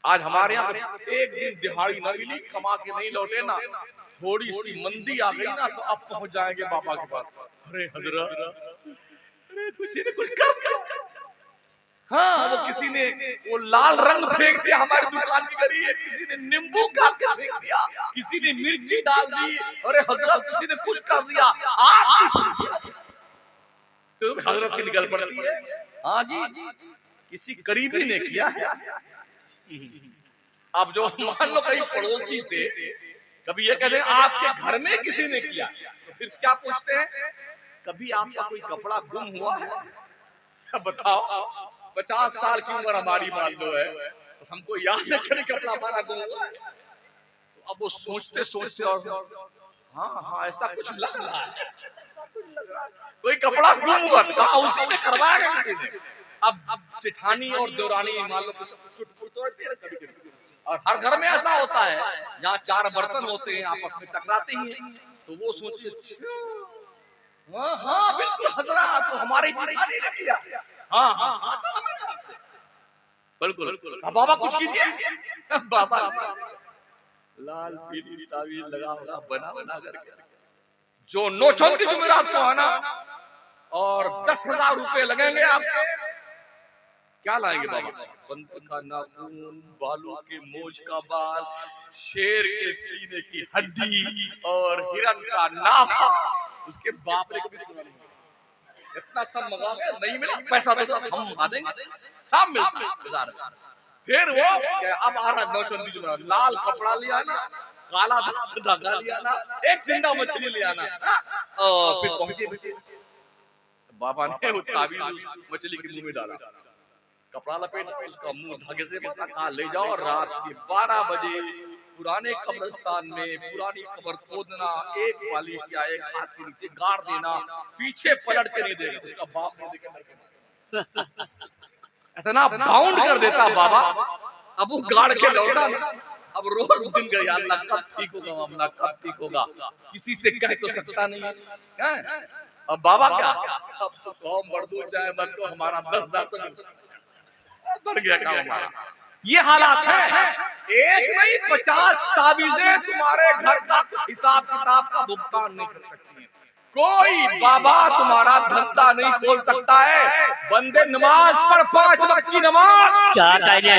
आज हमारे यहाँ एक दिन दिहाड़ी न मिली, कमा के नहीं लौटे ना, थोड़ी सी मंदी आ गई ना तो अब पहुंच जाएंगे बाबा के पास। अरे हजरत, अरे किसी ने कुछ कर दिया। हाँ, वो किसी ने वो लाल रंग फेंक दिया हमारी दुकान की गली है, किसी ने नींबू काट के फेंक दिया, किसी ने मिर्ची डाल दी। अरे हजरत, किसी ने कुछ कर दिया। आप तो हजरत की निकल पड़ती है। हाँ जी, किसी करीबी ने किया है। अब जो मान लो कहीं पड़ोसी से कभी ये कहते हैं आपके घर में किसी ने किया, तो फिर क्या पूछते हैं? कभी आपका कोई कपड़ा गुम हुआ है? बताओ, 50 साल की उम्र हमारी मान लो है, तो हमको याद है कभी कपड़ा हमारा गुम हुआ है? तो अब वो सोचते सोचते और हाँ हाँ ऐसा कुछ लग रहा है, कोई कपड़ा गुम हुआ था उसी में करवाया किसी ने। अब जेठानी और देवरानी मान लो कुछ तोड़ते हैं कभी कभी, और हर घर में ऐसा होता है जहाँ 4 बर्तन होते हैं आपस में टकराते ही हैं, तो वो सोचिए हाँ हाँ बिल्कुल हजरत, तो हमारी जेठानी ने किया। हाँ हाँ हाँ बिल्कुल, बाबा कुछ कीजिए। बाबा लाल पीली तावीज लगा होगा बना बना करके, जो नोचों की जुमेरात को आना और 10,000 रुपए लगेंगे आपके। क्या लाएंगे बाबा? बंदर का नाखून, बालों के मोज का बाल, शेर के सीने की हड्डी और हिरन का नाफा। उसके बाप ने कभी सुना नहीं, इतना सब मंगा के नहीं मिला, पैसा दो हम मंगा देंगे, सब मिलता है। फिर वो अब आ रहा नौचंदी जुमेरात, लाल कपड़ा लिया ना, काला धागा लिया ना, एक जिंदा मछली लिया ना, और फिर पहुंचे बाबा ने वो ताबीज मछली के मुंह में डाला, कपड़ा लपेटा, उसका मुंह धागे से बंधा, कहा ले जाओ, रात के 12 बजे पुराने कब्रिस्तान में पुरानी कब्र खोदना, एक पालिश या एक हाथ के नीचे गाड़ देना, पीछे पलट के नहीं देगा। उसका बाप ने देखा इतना बाउंड कर देता बाबा, अब वो गाड़ के लौटा ना। अब रोज दिन गए, अल्लाह कब ठीक होगा मामला, कब ठीक होगा, किसी से कह तो सकता नहीं है। अब बाबा क्या, अब तो कौम मर्दू चाहे मत को, हमारा 10,000 तो बढ़ गया काम हमारा। ये हालात है, एक नहीं 50 ताबीजें तुम्हारे घर का हिसाब किताब का भुगतान नहीं कर सकती है। कोई बाबा तुम्हारा धंधा नहीं खोल सकता है। बंदे नमाज पढ़, 5 वक्त की नमाज, क्या कहने,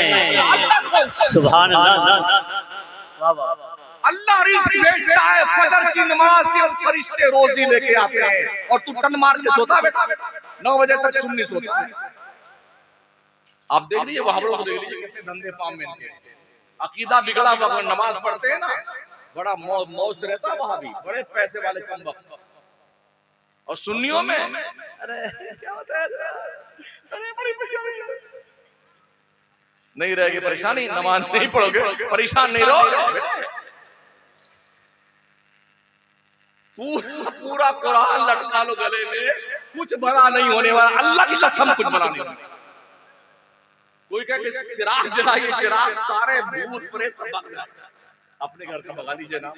सुभान अल्लाह, अल्लाह रिज़्क भेजता है। फजर की नमाज के फरिश्ते रोजी लेके आते हैं और तू टन मार के सोता बेटा, 9 बजे तक सुन्नी सोता है। आप देख लीजिए वहां लोग, देख लीजिए कितने धंधे पाम में इनके, अकीदा बिगड़ा हुआ, नमाज पढ़ते हैं ना, बड़ा मौज रहता है वहां भी, बड़े पैसे वाले कम वक्त। और सुन्नियों में अरे क्या होता है, अरे बड़ी परेशानी नहीं रहेगी, परेशानी नमाज नहीं पढ़ोगे परेशान नहीं रहोगे। पूरा कुरान लटका लो गले में, कुछ बड़ा नहीं होने वाला, अल्लाह की कसम कुछ बड़ा नहीं होने। कोई कहे कि चिराग जलाइए, चिराग, सारे भूत प्रेत सब भाग जाए। अपने घर का भगा लीजिए ना,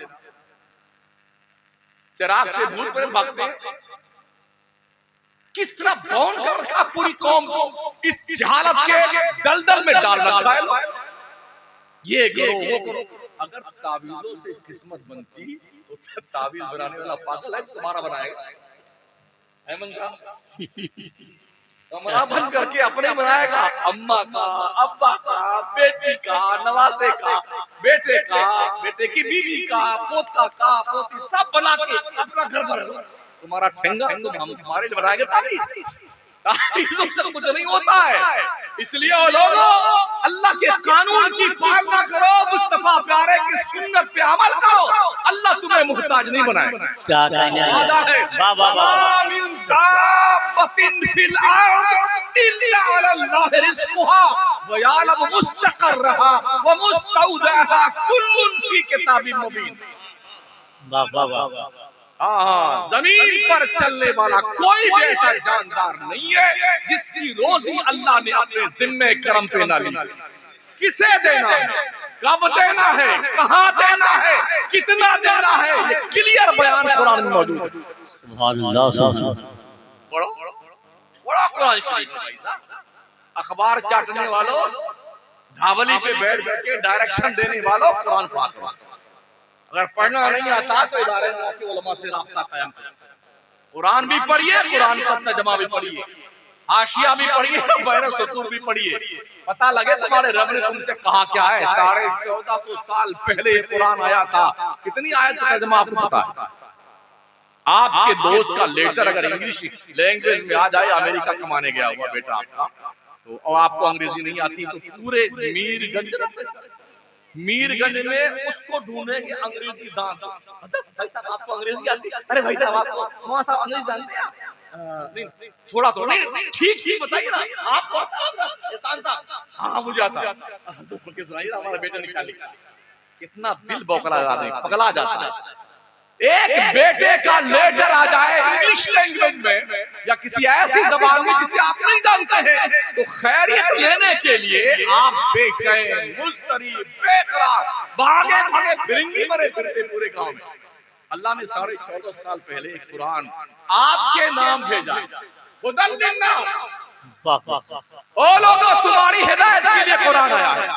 चिराग से भूत प्रेत भागते हैं। किस तरह बाउंड कर रखा पूरी कौम को, इस जहालत के दलदल में डाल रखा है। ये करो वो करो, अगर तावीजों से किस्मत बनती तो तावीज बनाने वाला पागल है तुम्हारा बनाएगा। कमरा बंद करके अपने बनाएगा, अम्मा का, अब्बा का, बेटी का, नवासे का, बेटे का, बेटे की बीवी का, पोता का, पोती, सब बना के अपना घर भरेगा। तुम्हारा ठेंगा तुम हम तुम्हारे लिए बनाएंगे ताबीज, ताबीज़ों से कुछ नहीं होता है। इसलिए ओ लोगों, अल्लाह के कानून की पालना करो, मुस्तफा प्यारे की सुन्नत पे अमल करो, अल्लाह तुम्हें मुहताज नहीं बनाएगा। क्या कहने, वाह वाह वाह, फिल अर्द इल्ला अल्लाह रिज़्क़ुहा व यअलम मुस्तक़र्रहा व मुस्तौदअहा कुल्लुन फी किताबिन मुबीन। वाह वाह वाह, हाँ, जमीन पर चलने वाला कोई भी ऐसा जानदार नहीं है जिसकी रोजी अल्लाह ने अपने जिम्मे करम पे ना ली। किसे देना है, कब देना है, कहाँ देना है, कितना देना है, ये क्लियर बयान कुरान में मौजूद है। सुभान अल्लाह, बड़ा कुरान शरीफ है। अखबार चाटने वालों, हावली पे बैठ करके डायरेक्शन देने वालों कुरान पाक करो। अगर पढ़ना नहीं आता तो इदारे में आके उलमा से राब्ता कायम करो। कुरान भी पढ़िए, कुरान का तर्जुमा भी पढ़िए, हाशिया भी पढ़िए, बैर सतूर भी पढ़िए, पता लगे तुम्हारे रब ने तुमसे कहा क्या है। 1450 साल पहले ये कुरान आया था, कितनी आयत का तर्जुमा आपको पता है? आपके दोस्त का लेटर अगर इंग्लिश लैंग्वेज में आ जाए, अमेरिका कमाने गया हुआ बेटा आपका, तो और आपको अंग्रेजी नहीं आती, तो पूरे मीरगंज में उसको ढूंढेंगे अंग्रेजी दान। भाई साहब आपको अंग्रेजी आती? अरे भाई साहब आपको वहाँ साहब अंग्रेजी जानते हैं? नहीं थोड़ा थोड़ा, नहीं ठीक ठीक बताइए ना, आपको आता होगा एहसान था? हाँ मुझे आता। तो सुनाइए ना, हमारा बेटा निकाल लिया। कितना दिल बौखला आदमी पगला जाता है। एक बेटे का लेटर आ जाए इंग्लिश लैंग्वेज में या किसी ऐसी जबान में जिसे आप नहीं जानते हैं, तो खैरियत लेने के लिए आप बेचैन, मुस्तरीब, बेकरार, भागे भागे फिरेंगी बने फिरते पूरे गांव में। अल्लाह ने 14.5 साल पहले एक कुरान आपके नाम भेजा। ओ लोगों, तुम्हारी हिदायत के लिए कुरान आया है।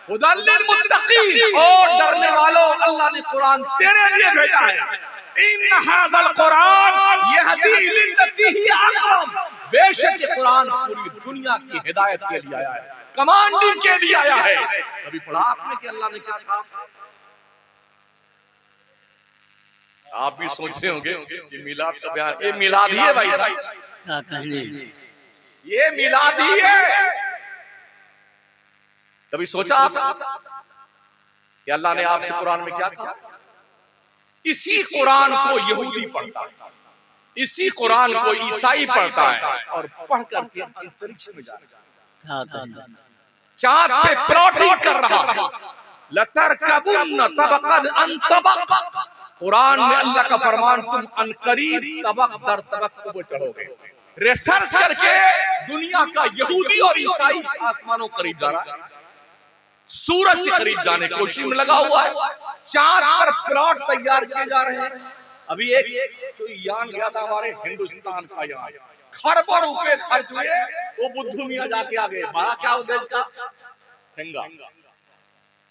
हुदल्लिल मुत्तकीन, और डरने वालों, अल्लाह ने कुरान तेरे लिए भेजा है। इन हाज़ल कुरान यहदी लिल्लती ही अक़वम, बेशक ये कुरान पूरी दुनिया की हिदायत के लिए आया है, कमांडिंग के लिए आया है। कभी पढ़ा आपने कि अल्लाह ने क्या कहा? आप भी सोच रहे होंगे कि मिलाद का बयान, ये मिलाद ही है भाई, ये मिलाद ही है। कभी सोचा आप कि अल्लाह ने आपसे कुरान में क्या कहा? इसी कुरान को यहूदी पढ़ता है, इसी कुरान को ईसाई पढ़ता है, और पढ़ करके अंतरिक्ष में जाता है, चांद पे प्लॉटिंग कर रहा है। लतरकबुन्न तबक़न अन तबक़, कुरान में अल्लाह का फरमान, तुम अनकरीब तबक दर तबक ऊपर चढ़ोगे। रिसर्च करके दुनिया का यहूदी और ईसाई आसमानों करीब जा रहा है, सूरज के करीब जाने की कोशिश में लगा हुआ है। चांद पर प्लॉट तैयार किए जा रहे हैं। अभी एक तो यान गया था हमारे हिंदुस्तान का, यान खरबों रुपए खर्च हुए, वो बुद्धू मियां जाके आ गए। बड़ा क्या उद्देश्य था?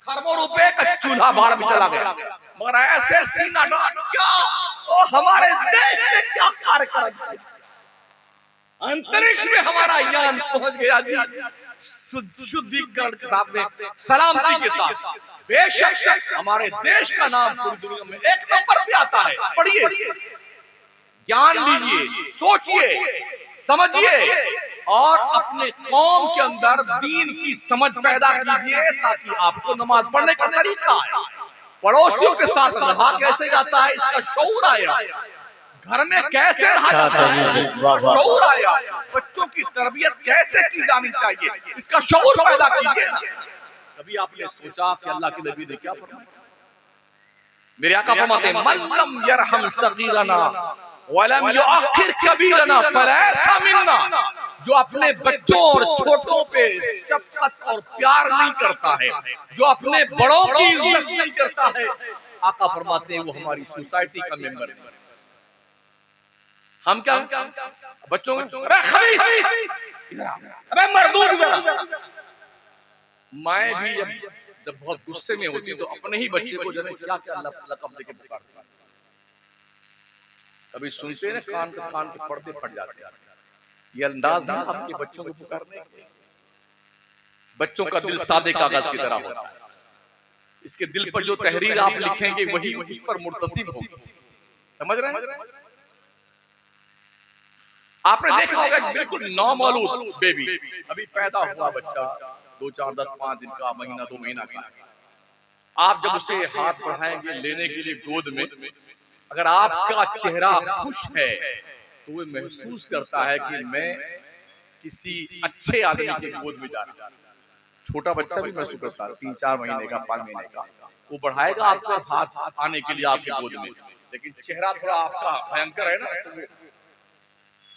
खरबों रुपए का चूल्हा भाड़ में चला गया, मगर ऐसे सीना डाट क्या वो हमारे देश ने क्या कार्य करा, अंतरिक्ष में हमारा यान पहुंच गया जी, शुद्धिकरण के साथ में, सलामती के साथ। बेशक हमारे देश का नाम पूरी दुनिया में 1 नंबर पे आता है। पढ़िए, ज्ञान लीजिए, सोचिए, समझिए, और अपने कौम के अंदर दीन की समझ पैदा कीजिए, ताकि आपको नमाज पढ़ने का तरीका है, पड़ोसियों के साथ रहा कैसे जाता है इसका शऊर आया, घर में कैसे रहा जाता है इसका शऊर आया, बच्चों की तरबियत कैसे की जानी चाहिए इसका शऊर पैदा कीजिए ना। कभी आपने सोचा कि अल्लाह के नबी ने क्या फरमाया? मेरे आका फरमाते हैं, मन लम यरहम सगीरना वलम युअखिर कबीरना फलैसा मिन्ना, जो अपने बच्चों और छोटों पे शफकत और प्यार नहीं करता है, जो अपने बड़ों की इज्जत नहीं करता है, आका फरमाते हैं वो हमारी सोसाइटी का मेंबर है। हम क्या बच्चों में, अबे मर्दूद इधर। मैं भी जब बहुत गुस्से में होती तो अपने ही बच्चे को जने क्या क्या लक़ब देके पुकारता। कभी सुनते ना कान के पर्दे फट जाते हैं। ये अंदाज है आपके बच्चों को पुकारने। बच्चों का दिल सादे कागज की तरह होता है, इसके दिल पर जो तहरीर आप लिखेंगे वही उस पर मुर्तसिब होगी। समझ रहे हैं? आपने देखा होगा बिल्कुल नौमौलूद बेबी, अभी पैदा हुआ बच्चा 2, 4, 10, 5 दिन का, महीना 2 महीना का, आप जब उसे हाथ बढ़ाएंगे लेने के लिए गोद में, अगर आपका चेहरा खुश है तो वो महसूस करता है कि मैं किसी अच्छे आदमी के गोद में जा रहा हूं। छोटा बच्चा भी महसूस करता है, 3, 4 महीने का, 5 महीने का, वो बढ़ाएगा आपका हाथ आने के लिए आपके गोद में, लेकिन चेहरा थोड़ा आपका भयंकर है ना, तो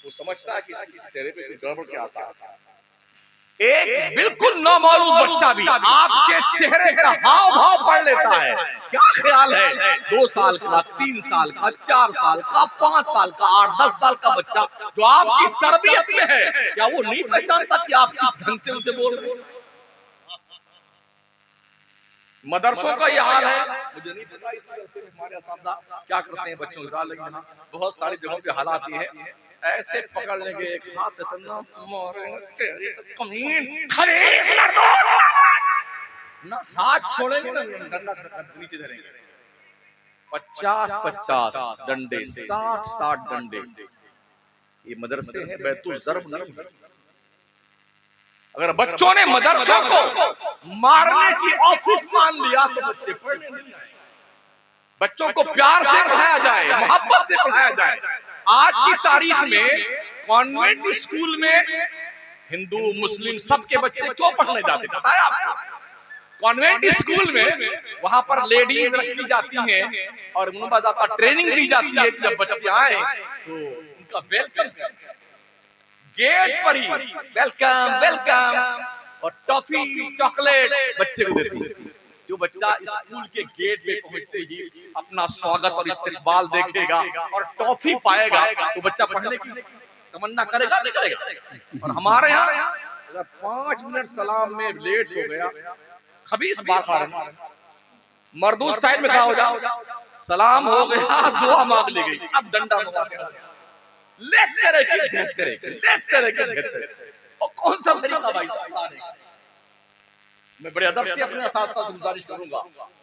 वो समझता है कि चेहरे पे गड़बड़ क्या आता है। एक बिल्कुल नौमौलूद बच्चा भी आपके चेहरे का हाव भाव पढ़ लेता है। क्या ख्याल है 2 साल का, 3 साल का, 4 साल का, 5 साल का, 8, 10 साल का बच्चा जो आपकी तरबियत में है, क्या वो नहीं पहचानता कि आप किस ढंग से उसे बोल रहे हो? मदरसों का ये हाल है। मुझे नहीं पता इस मदरसे में हमारे सादा क्या करते हैं बच्चों के साथ, लेकिन यहाँ बहुत सारी जगहों पे हालात ये है, ऐसे पकड़ लेंगे एक हाथ इतना मारेंगे, कमीन खड़े ना हाथ छोड़ेंगे ना डंडा नीचे धरेंगे। 50-50 डंडे, 60-60 डंडे। ये मदरसे हैं, बैतुल ज़र्ब नहीं है। अगर बच्चों ने मदरसों को मारने की ऑफिस मान लिया तो बच्चे पढ़ने नहीं आएंगे। बच्चों को प्यार से पढ़ाया जाए, मोहब्बत से पढ़ाया जाए। आज की तारीख में कॉन्वेंट स्कूल में हिंदू मुस्लिम सबके बच्चे क्यों पढ़ने जाते पता है आपको? कॉन्वेंट स्कूल में वहां पर लेडीज रखी जाती हैं और उनका ट्रेनिंग दी जाती है कि जब बच्चे आए तो उनका वेलकम, गेट पर ही वेलकम वेलकम और टॉफी चॉकलेट बच्चे को देती है। जो बच्चा स्कूल के गेट पे पहुंचते ही अपना स्वागत और इस्तकबाल देखेगा और टॉफी पाएगा तो बच्चा पढ़ने की तमन्ना करेगा नहीं करेगा। और हमारे यहाँ अगर 5 मिनट सलाम में लेट हो गया, खबीस बात आ रहा है, मरदूस साइड में खड़ा हो जाओ, सलाम हो गया, दुआ मांग ली गई, अब डंडा मांगा गया, लेट करे और कौन सा तरीका भाई? मैं बड़े अदब से अपने साथ साथ गुजारिश करूंगा,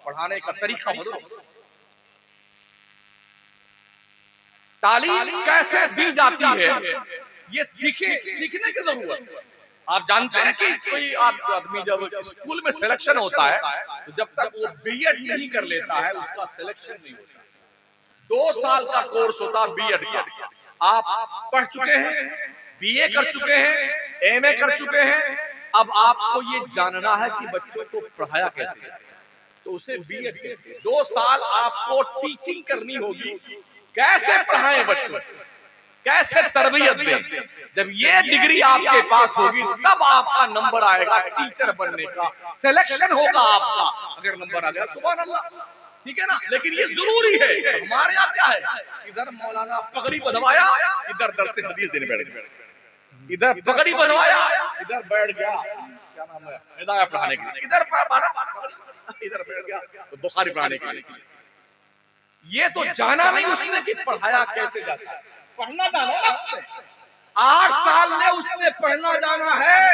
पढ़ाने का तरीका बदलो। तालीम कैसे दी जाती है ये सीखने की जरूरत है। आप जानते हैं कि कोई आदमी जब स्कूल में सिलेक्शन होता है तो जब तक वो बीएड नहीं कर लेता है उसका सिलेक्शन नहीं होता। 2 साल का कोर्स होता है बीएड का। आप पढ़ चुके हैं, बीए कर चुके हैं, एमए कर चुके हैं, अब आपको ये जानना है कि बच्चों को पढ़ाया कैसे, तो उसे बीएड कहते हैं। 2 साल आपको टीचिंग करनी होगी, कैसे पढ़ाएं बच्चों, कैसे तरबियत दें। जब ये डिग्री आपके पास होगी तब आपका नंबर आएगा टीचर बनने का, सिलेक्शन होगा आपका। अगर नंबर आ गया सुभान अल्लाह, ठीक है ना। लेकिन ये जरूरी है। हमारे यहाँ क्या है, इधर मौलाना पगड़ी बंधवाया, इधर दर से हदीस देने बैठ गया, इधर पगड़ी बंधवाया, इधर बैठ गया क्या नाम है हिदायत पढ़ाने के लिए, इधर बैठ गया तो बुखारी पढ़ाने के लिए। ये तो जाना नहीं उसने कि पढ़ाया कैसे जाता है, पढ़ना जाना ना उसने। 8 साल में उसने पढ़ना जाना है,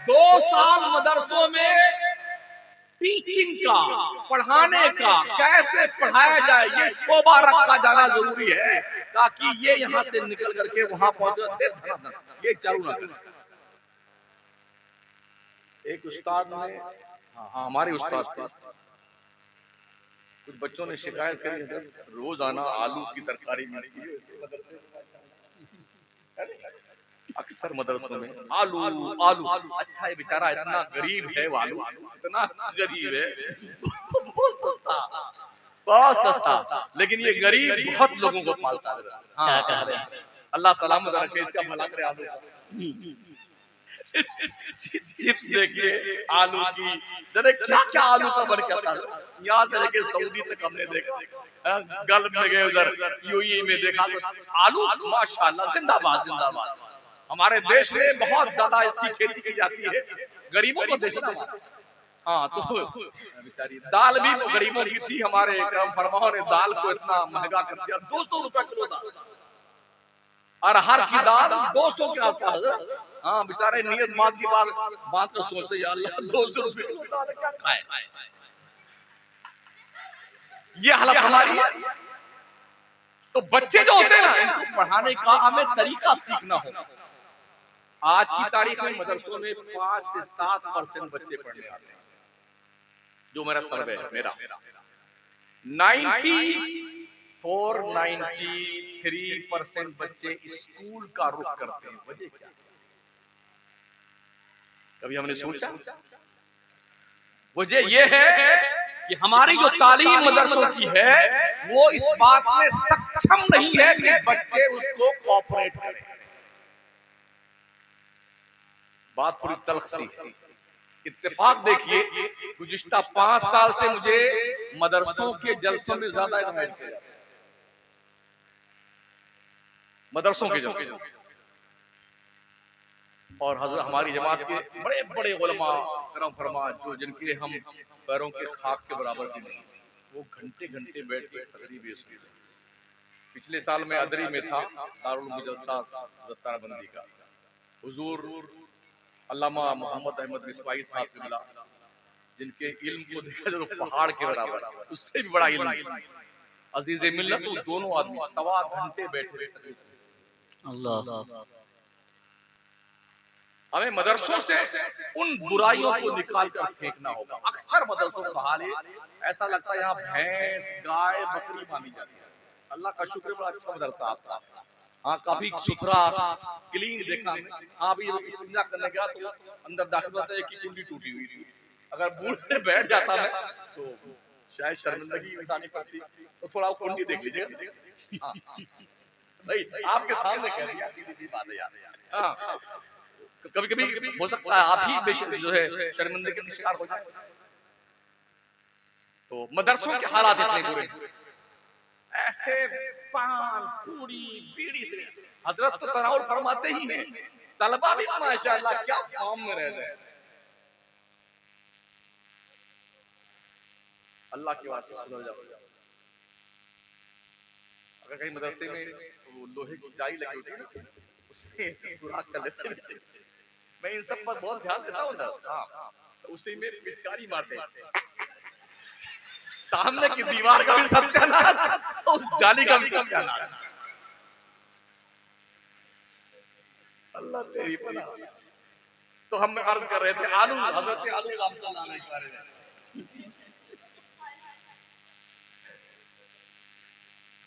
2 साल मदरसों में टीचिंग का, पढ़ाने का, कैसे पढ़ाया जाए ये शोभा रखा जाना जरूरी है, ताकि ये यहाँ से निकल करके वहां पहुंचे ये चालू ना करे। एक उस्ताद ने, हाँ हमारे उस्ताद, कुछ बच्चों ने शिकायत करी है सर रोजाना आलू की तरकारी मिलती है अक्सर मदरसों में, आलू आलू। अच्छा ये बेचारा इतना गरीब है, वो आलू इतना गरीब है, बहुत सस्ता, लेकिन ये गरीब बहुत लोगों को पालता है। हाँ, अल्लाह सलामत रखे, इसका भला करे। आलू चिप्स देखिए आलू की, क्या क्या आलू का बरकत था। यहाँ से लेके सऊदी तक हमने देखा, गल्फ में गए, उधर यूएई में देखा, आलू माशाल्लाह जिंदाबाद जिंदाबाद। हमारे देश में बहुत ज्यादा इसकी खेती की जाती है, गरीबों को देखना। हाँ तो बेचारी दाल भी तो गरीबों की थी, हमारे करम फरमाओ ने दाल को इतना महंगा कर दिया, 200 रुपए किलो दाल, अरहर की दाल 200 के आसपास। हाँ बेचारे नियत बात की बात तो सोचते यार 200 रुपए किलो दाल क्या खाए। ये हालत हमारी है। तो बच्चे जो होते हैं ना, इनको पढ़ाने का हमें तरीका सीखना होगा। आज की तारीख में मदरसों में 5 से 7% बच्चे पढ़ने आते हैं, जो मेरा सर्वे है। मेरा 93% बच्चे स्कूल का रुख करते हैं। वजह क्या? कभी हमने सोचा? वजह यह है कि हमारी जो तालीम मदरसों की है वो इस बात में सक्षम नहीं है कि बच्चे उसको कोऑपरेट करें। बात थोड़ी तल्ख सी। इत्तेफाक देखिए, गुज़िश्ता 5 साल से मुझे मदरसों के जलसों में ज्यादा इनवाइट किया जाता है, मदरसों के जलसों। और हमारी जमात के बड़े बड़े उलमा, करम फरमा जो जिनके हम पैरों के खाक के बराबर भी नहीं, वो घंटे घंटे बैठ के तकरीर सुनते हैं। पिछले साल मैं अदरी में था, दारुल मुजस्सा दस्तारबंदी का। हुजूर अल्लामा मोहम्मद अहमद मिसवाई साहब से मिला, जिनके इल्म को देखा जो पहाड़ के बराबर, उससे भी बड़ा इल्म। अजीज मिल्लत तो दोनों आदमी 1.25 घंटे बैठे थे। अल्लाह। हमें मदरसों से उन बुराइयों को निकाल कर फेंकना होगा। अक्सर मदरसों का हाल है, ऐसा लगता है यहाँ भैंस गाय बकरी मानी जाती है। अल्लाह का शुक्र, बड़ा अच्छा मदरसा आपका। हाँ, काफी सुथरा क्लीन देखा। हाँ, अभी इस्तिंजा करने गया तो अंदर दाखिल होता है कि कुंडी टूटी हुई थी। अगर बूढ़े बैठ जाता मैं तो शायद शर्मिंदगी उठानी पड़ती, तो थोड़ा कुंडी देख लीजिएगा। हाँ, भाई आपके सामने कह दिया, सीधी बात है यार। हाँ, कभी कभी हो सकता है आप ही बेशक जो है शर्मिंदगी का शिकार हो जाए। तो मदरसों के हालात इतने बुरे, ऐसे पान पूरी बीड़ी से हजरत तो तनाउल फरमाते ही हैं, तलबा भी माशाअल्लाह क्या फॉर्म में रह गए। अल्लाह के वास्ते सुधर जाओ। अगर कहीं मदरसे में वो लोहे की जाली लगी होती है ना, उससे सुराख कर लेते हैं। मैं इन सब पर बहुत ध्यान देता हूँ ना। हाँ, तो उसी में पिचकारी मारते हैं। सामने की दीवार का भी सत्यानाश, उस जाली का भी सत्यानाश। अल्लाह तेरी पनाह। तो हम अर्ज कर रहे थे आलू, हजरत आलू रहमतुल्लाह अलैहि के बारे में।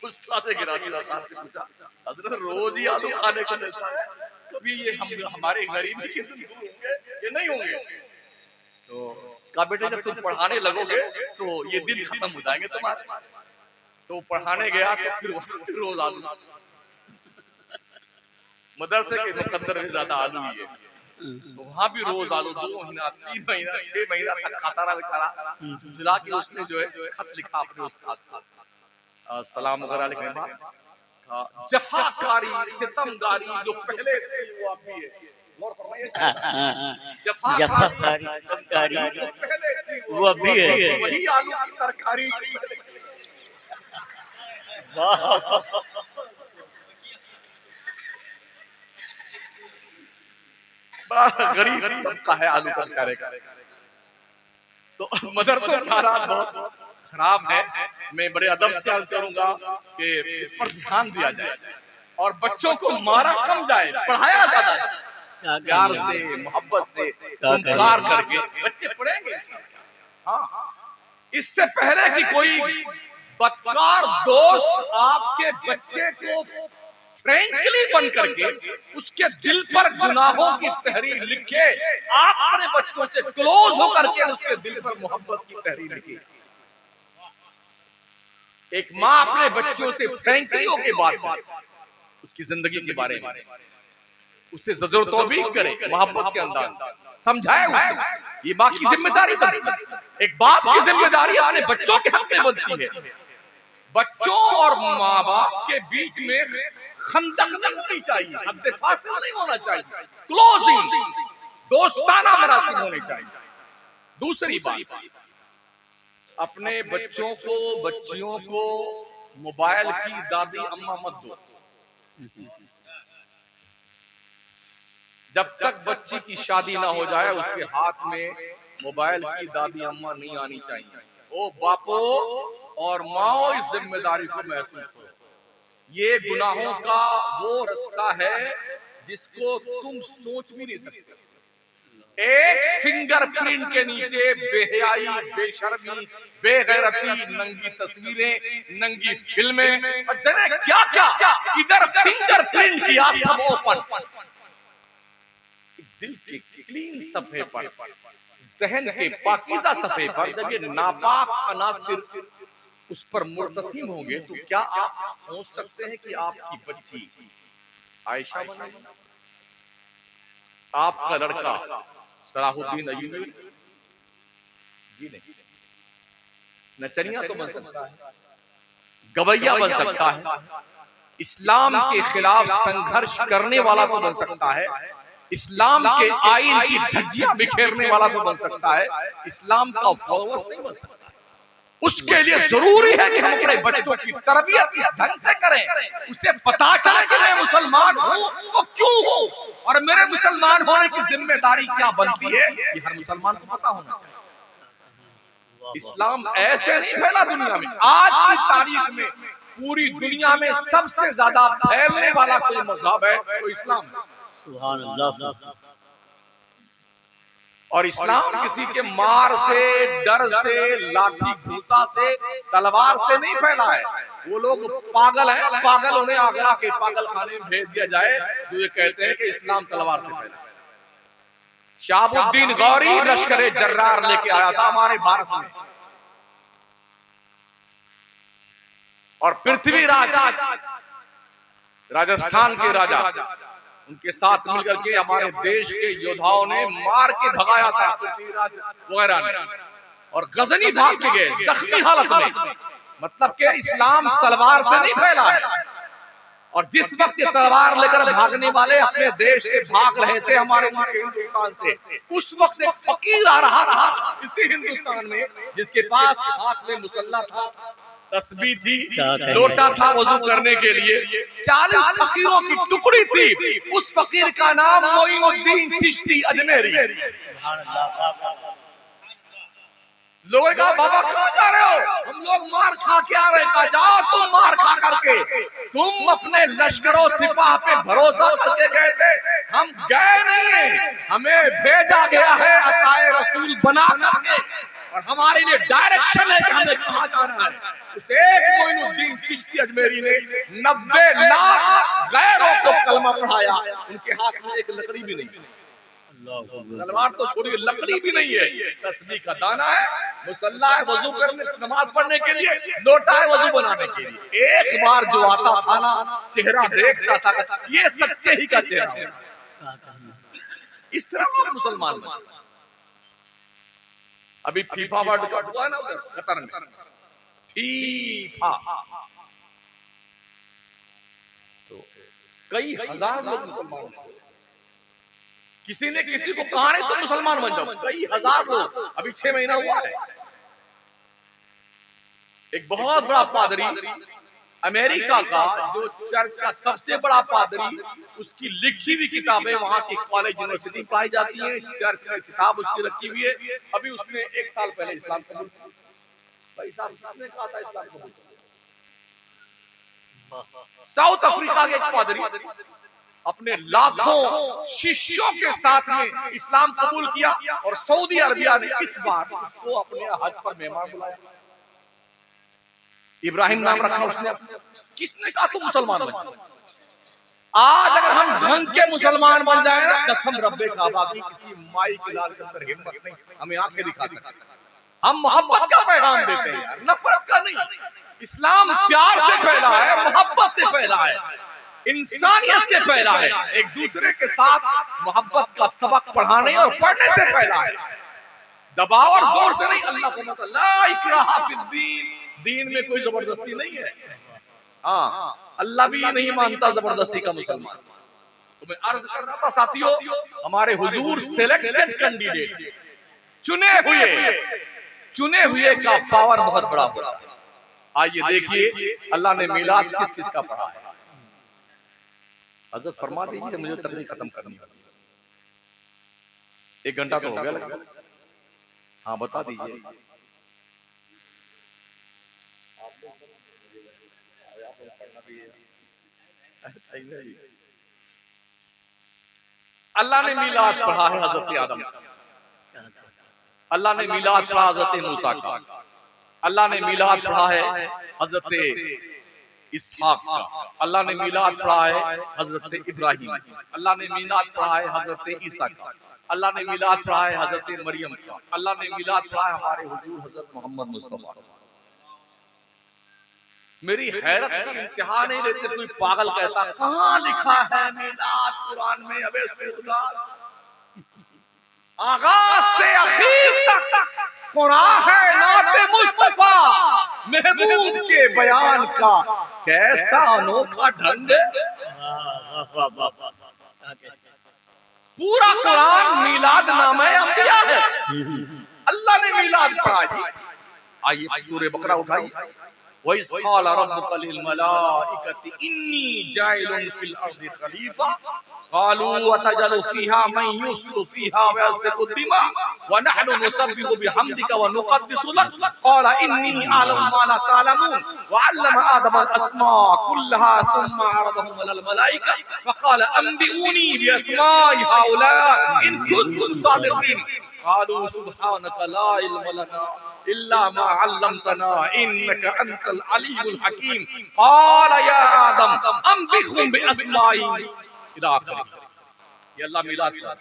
उस्ताद गिरामी औकात से पूछा, हजरत रोज ही आलू खाने को मिलता है, कभी ये हम हमारे गरीबी के दिन दूर होंगे ये नहीं होंगे? तो कहा बेटे जब तुम पढ़ाने लगोगे तो ये दिन खत्म हो जाएंगे तुम्हारे। तो पढ़ाने गया तो फिर रोज आलू। मदरसे के मुकद्दर में ज्यादा आलू ही है, तो वहां भी रोज आलू। 2 महीना 3 महीना 6 महीना तक खाता रहा बेचारा। मिला के उसने जो है खत लिखा अपने उस्ताद को, सलाम वगैरह लिखने के बाद जफाकारी सितमगारी जो पहले थे वो आप भी है। गौर फरमाइए, जफाकारी सितमगारी जो पहले थी वो अब भी है। वही आलू की तरकारी। बड़ा गरीब तबका है आलू का कार्यक्रम। तो मदरसों का हालात बहुत खराब है। मैं बड़े अदब से अर्ज करूंगा कि इस पर ध्यान दिया जाए और बच्चों को मारा कम जाए, पढ़ाया ज्यादा जाए, प्यार से मोहब्बत से संस्कार करके बच्चे पढ़ेंगे। हाँ, इससे पहले कि कोई बदकार दोस्त आपके बच्चे को फ्रैंकली बन करके उसके दिल पर गुनाहों की तहरीर लिखे, आप अपने बच्चों से क्लोज होकर के उसके दिल पर मोहब्बत की तहरीर लिखे। एक माँ अपने बच्चों से फ्रैंकली होकर बात करे, उसकी जिंदगी के बारे में उससे जरूरतों भी करे, मोहब्बत के अंदाज समझाए उसे। ये माँ की जिम्मेदारी बनती है, एक बाप की जिम्मेदारी अपने बच्चों के हक में बनती है। बच्चों और माँ बाप के बीच में खंदक नहीं होनी चाहिए, हद फासिल नहीं होना चाहिए, क्लोजिंग दोस्ताना मरासिम होने चाहिए। दूसरी बात, अपने बच्चों को बच्चियों को मोबाइल की दादी अम्मा मत दो। जब तक बच्ची की शादी ना हो जाए उसके हाथ में मोबाइल की दादी अम्मा नहीं आनी चाहिए। ओ बापो और माओ, इस जिम्मेदारी को महसूस करो। ये गुनाहों का वो रास्ता है जिसको तुम सोच भी नहीं सकते। एक फिंगरप्रिंट के नीचे बेहयाई, बेशर्मी, बेगैरती, नंगी तस्वीरें, नंगी फिल्में और जाने क्या क्या, इधर फिंगरप्रिंट किया सब ओपन। दिल के क्लीन सफे पर, जहन के पाकीज़ा सफे पर जब ये नापाक अनासिर उस पर मुर्तसिम होंगे तो क्या आप सोच सकते हैं कि आपकी बच्ची आयशा बनेगी, आपका लड़का सलाहुद्दीन अय्यूबी? जी नहीं। नचनिया तो बन सकता है, गवैया बन सकता है, इस्लाम के खिलाफ संघर्ष करने वाला तो बन सकता है, इस्लाम के आइन की धज्जियां बिखेरने वाला तो बन सकता है, इस्लाम का फॉलोअर्स नहीं बन सकता। उसके लिए जरूरी है कि हम अपने बच्चों की तरबियत इस ढंग से करें, उसे पता चले कि मैं मुसलमान हूं तो क्यों हूं, और मेरे मुसलमान होने की जिम्मेदारी क्या बनती है, ये हर मुसलमान को पता होना चाहिए। इस्लाम ऐसे नहीं फैला दुनिया में, आज की तारीख में पूरी दुनिया में सबसे ज्यादा फैलने वाला कोई मजहब है तो इस्लाम है। सुभान अल्लाह। और इस्लाम किसी के मार से, डर से, लाठी घूसा से, तलवार से नहीं फैला है। वो लोग पागल हैं, पागल उन्हें आगरा के पागल खाने में भेज दिया जाए जो ये कहते हैं कि इस्लाम तलवार से फैला। शहाबुद्दीन गौरी लश्कर जर्रार लेके आया था हमारे भारत में, और पृथ्वीराज राजस्थान के राजा, उनके साथ मिलकर के हमारे देश के योद्धाओं ने मार के भगाया था पृथ्वीराज वगैरह ने, और गजनी भाग के गए जख्मी हालत में। मतलब कि इस्लाम तलवार से नहीं फैला है। और जिस वक्त ये तलवार लेकर भागने वाले अपने देश से भाग रहे थे हमारे हिंदुस्तान से, उस वक्त एक फकीर आ रहा इसी हिंदुस्तान में, जिसके पास हाथ में मुसल्ला था, तस्बीह थी, लोटा था वजू करने के लिए, 40 फकीरों की टुकड़ी थी। उस फकीर का नाम मोइनुद्दीन चिश्ती अजमेरी। लोगों का बाबा कहाँ जा रहे हो? हम लोग मार खा के आ रहे हैं। कहा जाओ तुम मार खा करके, तुम अपने लश्करों सिपाह पे भरोसा करके गए थे, हम गए नहीं है, हमें भेजा गया है अताए रसूल बना करके, और हमारे लिए डायरेक्शन है कि हमें कहाँ जाना है। उस एक मोइनुद्दीन चिश्ती अजमेरी ने 90 लाख गैरों को कलमा पढ़ाया। उनके हाथ में एक लकड़ी भी नहीं, तलवार तो छोड़िए, लकड़ी भी नहीं है, तस्बीह का दाना है, मुसल्ला है वजू करने, नमाज पढ़ने के लिए, लोटा है वजू बनाने के लिए। एक बार जो आता था ना, चेहरा देखता था, ये सच्चे ही का चेहरा है। इस तरह लोग मुसलमान बने। अभी फीफा वर्ल्ड कप हुआ है ना उधर कतर में, फीफा, तो कई हजार लोग मुसलमान हुए। किसी ने किसी को कहा नहीं तो मुसलमान बन जाओ, कई हजार लोग। अभी 6 महीना हुआ है, एक बहुत बड़ा पादरी अमेरिका का, जो चर्च का सबसे बड़ा पादरी, उसकी लिखी हुई किताबें वहां की कॉलेज यूनिवर्सिटी पाई जाती हैं, चर्च में किताब उसकी रखी हुई है। अभी उसने 1 साल पहले इस्लाम कबूल किया। भाई साहब, किसने कहा था इस्लाम कबूल? साउथ अफ्रीका के एक पादरी अपने लाखों शिष्यों के साथ में इस्लाम कबूल किया, और सऊदी अरबिया ने इस बार उसको अपने हज पर मेहमान बुलाया। इब्राहिम नाम रखा उसने। किसने कहा तुम मुसलमान बन जाओ? आज अगर हम ढंग के मुसलमान बन जाए ना, कसम रब्बे काबा की, किसी माई के लाल के अंदर हिम्मत नहीं हमें आंखें दिखा सकते। हम मोहब्बत का पैगाम देते हैं यार, नफरत का नहीं। इस्लाम प्यार से फैला है, मोहब्बत से फैला है, इंसानियत से फैला है, एक दूसरे के साथ मोहब्बत का सबक पढ़ाने और पढ़ने से फैला है, दबाव और जोर से नहीं। अल्लाह को मतलब ला इकराहा फिद्दीन, दीन में कोई जबरदस्ती नहीं है। हाँ, अल्लाह भी नहीं मानता जबरदस्ती का मुसलमान। तो मैं अर्ज कर रहा था साथियों, हमारे हुजूर सिलेक्टेड कैंडिडेट, चुने हुए का पावर बहुत बड़ा होता है। आइए देखिए अल्लाह ने मीलाद किस किस का पढ़ा है। हजरत फरमा दीजिए, मुझे तकरीर खत्म करनी है, 1 घंटा तो हो गया लगभग। हाँ बता दीजिए। अल्लाह ने मीलाद पढ़ा है हजरत आदम, अल्लाह ने मीलाद पढ़ा हजरत मूसा का, अल्लाह ने मीलाद पढ़ा है हजरत इसहाक का, अल्लाह ने मीलाद पढ़ा है हजरत इब्राहिम, अल्लाह ने मीलाद पढ़ा है हजरत ईसा का, अल्लाह ने मीलाद पढ़ा है हजरत मरियम का, अल्लाह ने मीलाद पढ़ा है हमारे हुजूर हजरत मोहम्मद मुस्तफा। मेरी हैरत की इंतहा नहीं लेते। कोई पागल कहता कहाँ लिखा है मीलाद कुरान में? अबे सूरदास, आगाज से आखिर तक कुरान है नाते मुस्तफा, महबूब के बयान का कैसा अनोखा ढंग है। पूरा कुरान मीलाद नामे अंबिया है। अल्लाह ने मीलाद पढ़ा जी। आइए सूरह बकरा उठाइए। वइज़ क़ाल रब्बुका लिल मलाइकति इन्नी जाइलुन फिल अर्दि खलीफा क़ालू अतजलु फ़ीहा मन युफ़्सिदु फ़ीहा व यस्फ़िकु दिमा व नहनु नुसब्बिहु बिहम्दिका व नुक़द्दिसु लक क़ाल इन्नी अअलमु मा ला तअलमून व अल्लम आदम अल अस्मा कुल्लहा सुम्मा अरदहुम अलल मलाइका फ़क़ाल अंबिऊनी बिअस्माइ हाउला इन कुंतुम सादिक़ीन क़ालू सुब्हानका ला इल्म लना इल्ला मा अल्लमतना इन्नका अंतल अलीमुल हकीम क़ाल या आदम अंबिहुम बिअस्माइहिम इला आखिर। ये अल्लाह मीलाद का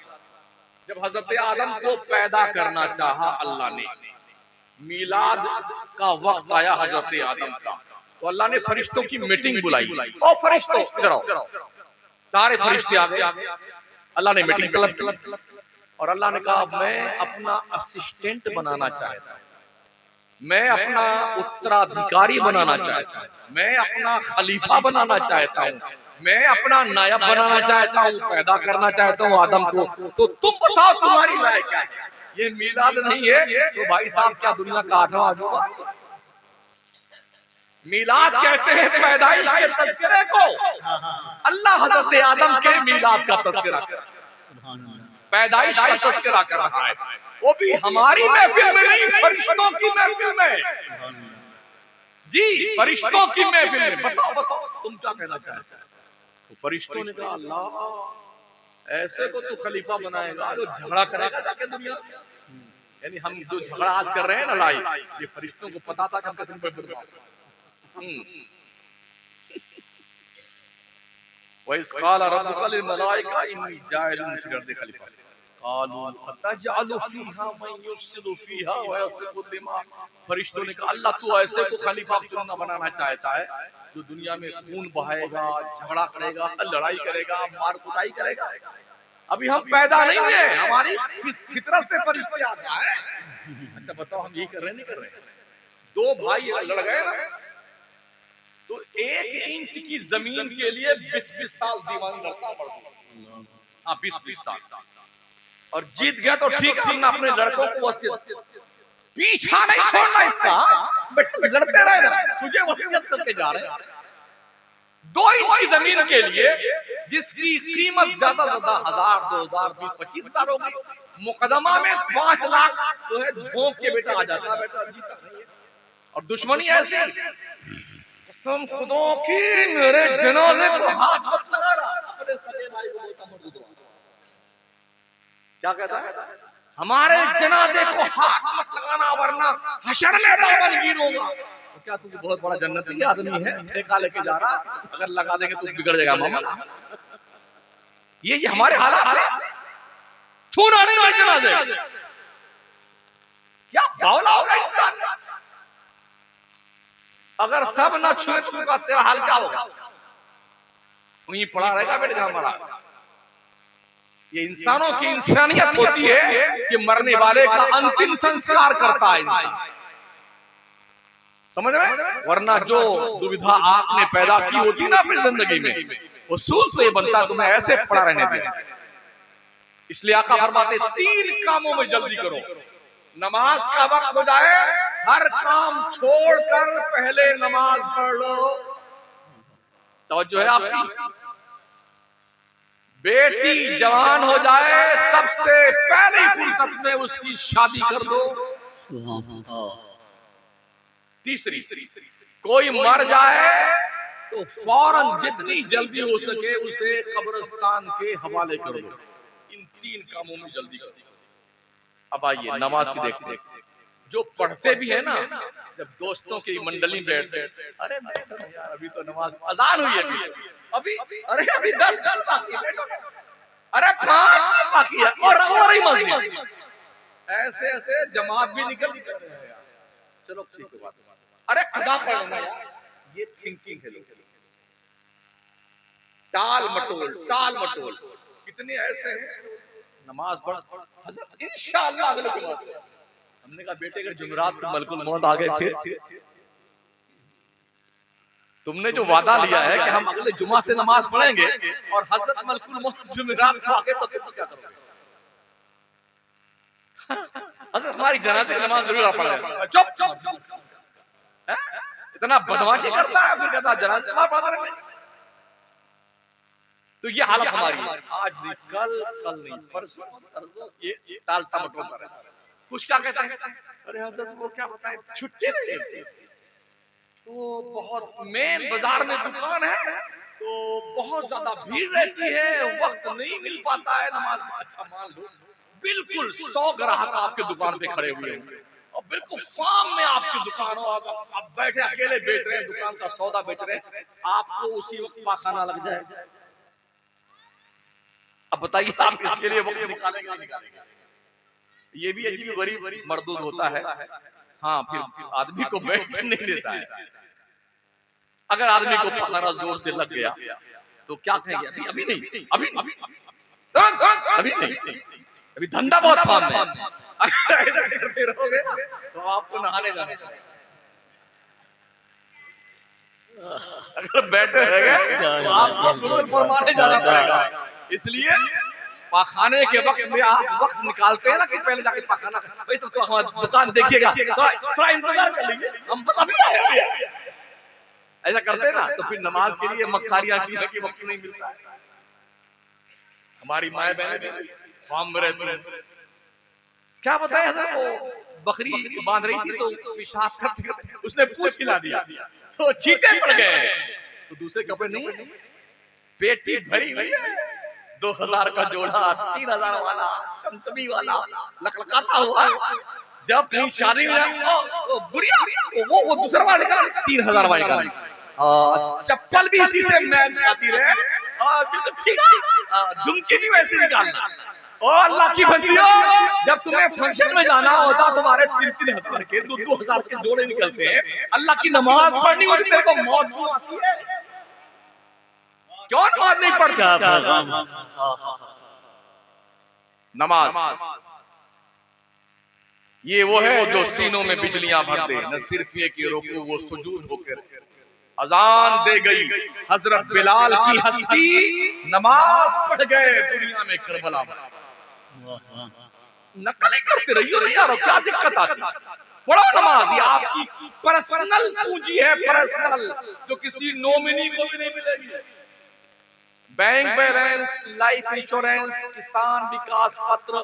जब हजरत आदम को पैदा करना चाहा अल्लाह ने, मीलाद का वक्त आया हजरत आदम का, तो अल्लाह ने फरिश्तों की मीटिंग बुलाई। ओ फरिश्तों इधर आओ। सारे फरिश्ते आ गए। अल्लाह ने मीटिंग तलब की और अल्लाह ने कहा मैं अपना असिस्टेंट बनाना चाहता हूं, मैं अपना उत्तराधिकारी बनाना चाहता हूं, मैं अपना खलीफा बनाना चाहता हूं, मैं अपना नायब बनाना चाहता हूं, पैदा करना चाहता हूं आदम को। तो तुम बताओ तुम्हारी राय क्या है? ये मीलाद नहीं है तो भाई साहब क्या दुनिया का 8वां अजूबा? मीलाद कहते हैं पैदाइश के तज़किरे को। अल्लाह हज़रत आदम के मीलाद का तज़किरा कर रहा है, पैदाइश का तज़किरा कर रहा है, वो भी हमारी महफिल में नहीं, फरिश्तों की महफिल में जी, फरिश्तों की महफिल में। बताओ बताओ तुम क्या कहना चाहते हो? तो फरिश्तों ने कहा अल्लाह ऐसे को तू खलीफा बनाएगा जो झगड़ा करेगा जाके दुनिया में। यानी हम जो झगड़ा आज कर रहे हैं ना लड़ाई, ये फरिश्तों को पता था कि हम कितने बदमाश हैं। वइज़ क़ाल रब्बुका लिल मलाइका इन्नी जाइलुन फिल अर्दि खलीफा क़ालू अतजअलु फ़ीहा मन युफ़सिदु फ़ीहा व यस्फ़िकु दिमा। फरिश्तों ने कहा अल्लाह तू ऐसे को खलीफा चुनना बनाना चाहता है जो दुनिया में खून बहाएगा, झगड़ा करेगा, लड़ाई करेगा, मार कुटाई करेगा। अभी हम पैदा नहीं हुए, हमारी फितरत से फरिश्ते आ गया है। अच्छा बताओ हम यही कर रहे हैं नहीं कर रहे? दो भाई लड़ गए ना, तो 1 इंच की जमीन के लिए 20-20 साल दीवानी लड़ता पड़ता। हाँ 20-20 साल, और जीत गया तो ठीक है, हमने अपने लड़कों को वसीयत पीछा नहीं छोड़ना इसका, बेटा लड़ते रहे ना, तुझे वसीयत करके जा रहे हैं। 2 इंच की जमीन के लिए जिसकी कीमत ज्यादा 1000, 2000, 20, 25 हजार होगी, मुकदमा में 5 लाख तो है झोंक के बेटा आ जाता है, बेटा जीता नहीं है। और दुश्मनी ऐसी, कसम खुदा की मेरे जनाजे को हाथ मत लगाना, अपने सगे भाई को बोलता मत दो। क्या कहता है? हमारे जनाजे को हाथ मत लगाना वरना हशर में दामनगीर होगा। तो क्या तू बहुत बड़ा जन्नती आदमी है, ठेका लेके जा रहा, अगर लगा देंगे तो बिगड़ जाएगा मामा। ये हमारे हालात है, छूना नहीं है जनाजे। क्या बावला होगा इंसान? अगर सब ना छुए तो तेरा हाल क्या होगा? वहीं पड़ा रहेगा बेटे हमारा। ये इंसानों की इंसानियत होती है कि मरने वाले का अंतिम संस्कार करता है इंसान, समझ में? वरना जो दुविधा आपने पैदा की होती ना अपनी जिंदगी में, वो सूल तो ये बनता तुम्हें ऐसे पड़ा रहने देना। इसलिए आका फरमाते 3 कामों में जल्दी करो। नमाज का वक्त हो जाए, हर काम छोड़कर पहले नमाज पढ़ लो। तवज्जो है आपकी? बेटी जवान हो जाए, सबसे पहली फुर्सत में उसकी शादी कर दो। तीसरी, कोई मर जाए तो फौरन जितनी जल्दी हो सके उसे कब्रिस्तान के हवाले कर दो। इन 3 कामों में जल्दी कर दो। अब आइए नमाज की देखते हैं। जो पढ़ते भी है ना, जब दोस्तों की मंडली बैठते, अरे यार अभी तो नमाज अजान हुई है, अभी अरे अभी 10 बाकी है, अरे 5 बाकी है और ही मस्जिद। ऐसे ऐसे जमात भी निकल रहे हैं यार। चलो ठीक है बात, अरे खुदा पढ़ना यार, ये थिंकिंग है लोग। टाल मटोल कितने ऐसे हैं, नमाज पढ़ इंशाअल्लाह अगले के बाद। हमने कहा बेटे अगर जुमेरात को मलकुल मौत आ गए फिर तुमने जो वादा लिया है कि हम अगले जुमा से नमाज पढ़ेंगे और हजरत मलकुल मौत जुमेरात को आके, तो तुम क्या करोगे? हजरत हमारी जनाजे की नमाज जरूर पढ़ेगा। चुप चुप, इतना बदमाशी करता है, फिर कहता जनाजे नमाज पढ़ा रहे। तो ये हालत हमारी है। आज नहीं, कल नहीं, परसों ये टालता मटोलता रहता है। कुछ क्या कहता है, अरे हजरत वो क्या बताएं, छुट्टी नहीं मिलती, तो बहुत मेन बाजार में दुकान है, तो बहुत ज्यादा भीड़ रहती है, वक्त नहीं मिल पाता है नमाज में। अच्छा मान लो बिल्कुल 100 ग्राहक आपके दुकान पे खड़े हुए हैं और बिल्कुल सामने आपकी दुकान हो, आप बैठे अकेले बेच रहे हैं, दुकान का सौदा बेच रहे हैं, आपको उसी वक्त पाखाना लग जाए। अब बताइए आप इसके लिए वक्त निकालेंगे नहीं निकालेंगे? ये भी अजीब गरीब मरदूद होता है। हाँ, फिर आदमी को बैठ नहीं देता है। अगर आदमी को पखाना जोर से लग गया तो क्या कहेंगे, अभी अभी नहीं, अभी नहीं, अभी धंधा बहुत सामने है। अगर ऐसा करते रहोगे ना तो आपको नहाने जाना चाहिए। अगर बैठे रहेंगे तो आपको गुस्ल फरमाने जाना पड़ेगा। इसलिए पाखाने के वक्त में आप वक्त निकालते हैं ना कि पहले जाके पाखाना, वैसे तो हमारी दुकान देखिएगा, थोड़ा इंतजार कर लीजिए, हम बस अभी आए। ऐसा करते हैं ना तो फिर नमाज के लिए मक्कारियां की है कि वक्त नहीं मिलता है। हमारी माए बहनें फार्म में रहती हैं, क्या बताया था, वो बकरी बांध रही थी तो पेशाब करते उसने पूंछ हिला दिया तो चींटे पड़ गए। तो दूसरे कपड़े नहीं, पेटी भरी हुई है, 2000 का जोड़ा, 3000 वाला, चमचमी वाला, लकलकाता हुआ। जब कहीं शादी में बुढ़िया वो दूसरा वाला निकाल, 3000 वाला निकाल, चप्पल भी इसी से मैच खाती रहे, बिल्कुल ठीक है, झुमकी भी वैसे निकालना। ओ अल्लाह की बंदियों, जब तुम्हें फंक्शन में जाना होता तुम्हारे 3-3 हजार के 2-2 हजार के जोड़े निकलते हैं, अल्लाह की नमाज पढ़नी होती तेरे को मौत क्यों आती है? क्यों नमाज नहीं पढ़ता? नमाज ये वो है जो सीनों में बिजलियां भर दे, न सिर्फ ये कि रुकू वो सुजूद होकर अजान दे गई हजरत बिलाल की हस्ती, नमाज पढ़ गए दुनिया में करबला में। नकल ही करते रहिए रे यार, क्या दिक्कत आती है? पढ़ो नमाज, ये आपकी पर्सनल पूंजी है, पर्सनल, जो किसी नॉमिनी को भी नहीं मिलेगी। बैंक बैलेंस, लाइफ इंश्योरेंस, किसान विकास पत्र,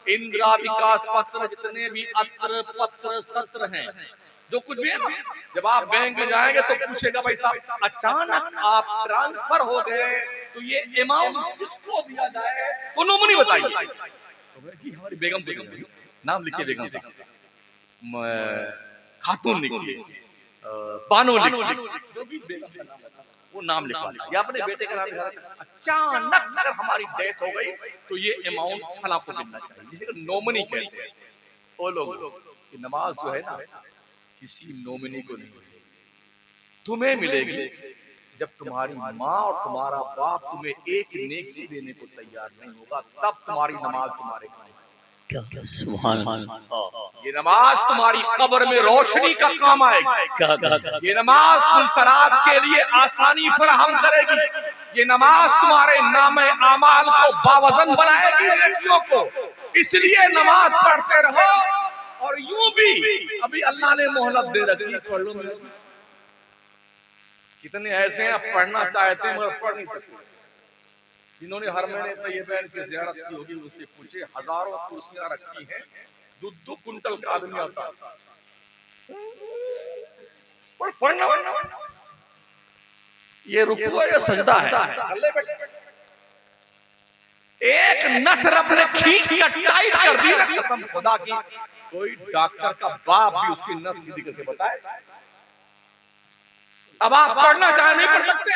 इंदिरा विकास पत्र, जितने भी अत्र पत्र सत्र हैं, जो कुछ भी है ना, जब आप बैंक में जाएंगे तो पूछेगा भाई साहब अचानक आप ट्रांसफर हो गए तो ये अमाउंट किसको दिया जाए, तो नॉमिनी बताइए। तो जी हमारी बेगम बेगम नाम लिखिए, बेगम खातून लिखिए, बानो लिखिए, जो भी बेगम का नाम है वो नाम लिखवा लीजिए, या अपने बेटे का नाम लिखवा लीजिए। अचानक अगर हमारी डेथ हो गई तो ये अमाउंट फला को मिलना चाहिए, जिसे नॉमिनी कहते हैं। वो लोग नमाज जो है ना किसी नॉमिनी को नहीं मिलेगी, तुम्हें मिलेगी जब तुम्हारी माँ और तुम्हारा बाप तुम्हें एक नेकी देने को तैयार नहीं होगा, तब तुम्हारी नमाज तुम्हारे काम। सुभान अल्लाह। ये नमाज तुम्हारी कब्र में रोशनी का काम आएगी। ये नमाज पुलसरात के लिए आसानी फराहम करेगी। ये नमाज तुम्हारे नामे आमाल को बावजन बनाएगी, नेकियों को। इसलिए नमाज पढ़ते रहो। और यूं भी अभी अल्लाह ने मोहलत दे रखी, पढ़ लो। कितने ऐसे हैं पढ़ना चाहते हैं मगर पढ़ नहीं सकते। जिन्होंने हर महीने तैयबैन की ज़ियारत की होगी उससे पूछे, हजारों कुर्सियां रखी हैं, 2-2 कुंटल का आदमी आता है, पढ़ना ये रुकू है, ये सजदा है। एक नस रब ने खींच कर टाइट कर दी ना, कसम खुदा की, कोई डॉक्टर का बाप भी उसकी नस सीधी करके बताए। अब आप पढ़ना चाहे नहीं पढ़ सकते,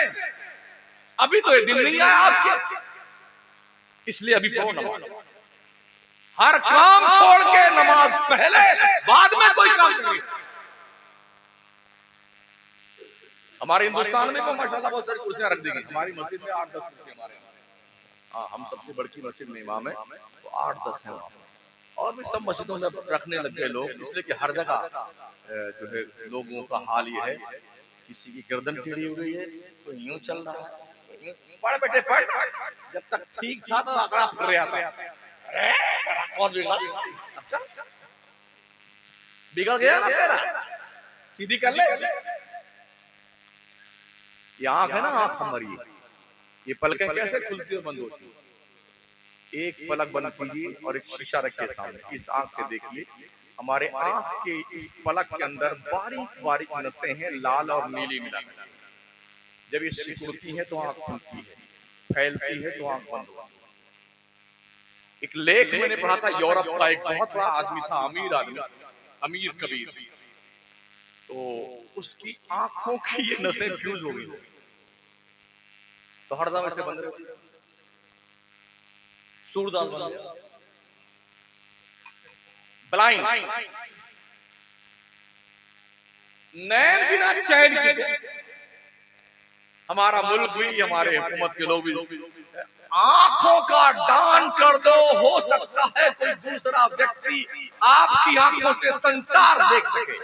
अभी तो ये दिन नहीं आया आपके, इसलिए अभी पढ़ो नमाज। हर काम छोड़ के नमाज पहले, बाद में कोई काम करिए। हमारे हिंदुस्तान में तो माशाल्लाह बहुत सारी कुर्सियां रख दी गई। हमारी मस्जिद में 8-10 कुर्सियां हमारे, हाँ हम सबसे बड़ी मस्जिद में इमाम है तो 8-10 है। और भी सब मस्जिदों में रखने लग गए लोग, इसलिए कि हर जगह जो है लोगों का हाल ये है किसी की गर्दन टेढ़ी हो गई है, कोई यूं चल रहा है, पढ़ बेटे पढ़। जब तक ठीक था तो आंकड़ा फिर रहा था। और बिगड़ बिगड़ गया ना तेरा, सीधी कर ले। ये आंख है ना, आंख हमारी, ये पलकें कैसे खुलती और बंद होती है। एक पलक बंद कीजिए और एक शीशा रखिए सामने, इस आंख से देखिए हमारे आंख के इस पलक के अंदर बारीक बारीक नसें हैं, लाल और नीली मिलाकर। जब ये सिकुड़ती है तो आंख खुलती है, फैलती है तो आंख बंद होती है। एक लेख मैंने पढ़ा था, यूरोप का एक बहुत बड़ा आदमी था, अमीर आदमी, अमीर कबीर, तो उसकी आंखों की ये नसें फ्यूज हो गई, तो हरदम ऐसे बंद रहती, सूरदास बन गया, ब्लाइंड, नैन बिना चैन के। हमारा मुल्क भी, हमारे हुकूमत के लोग भी, आंखों का दान कर दो, हो सकता है कोई दूसरा व्यक्ति आपकी आंखों से संसार देख सके,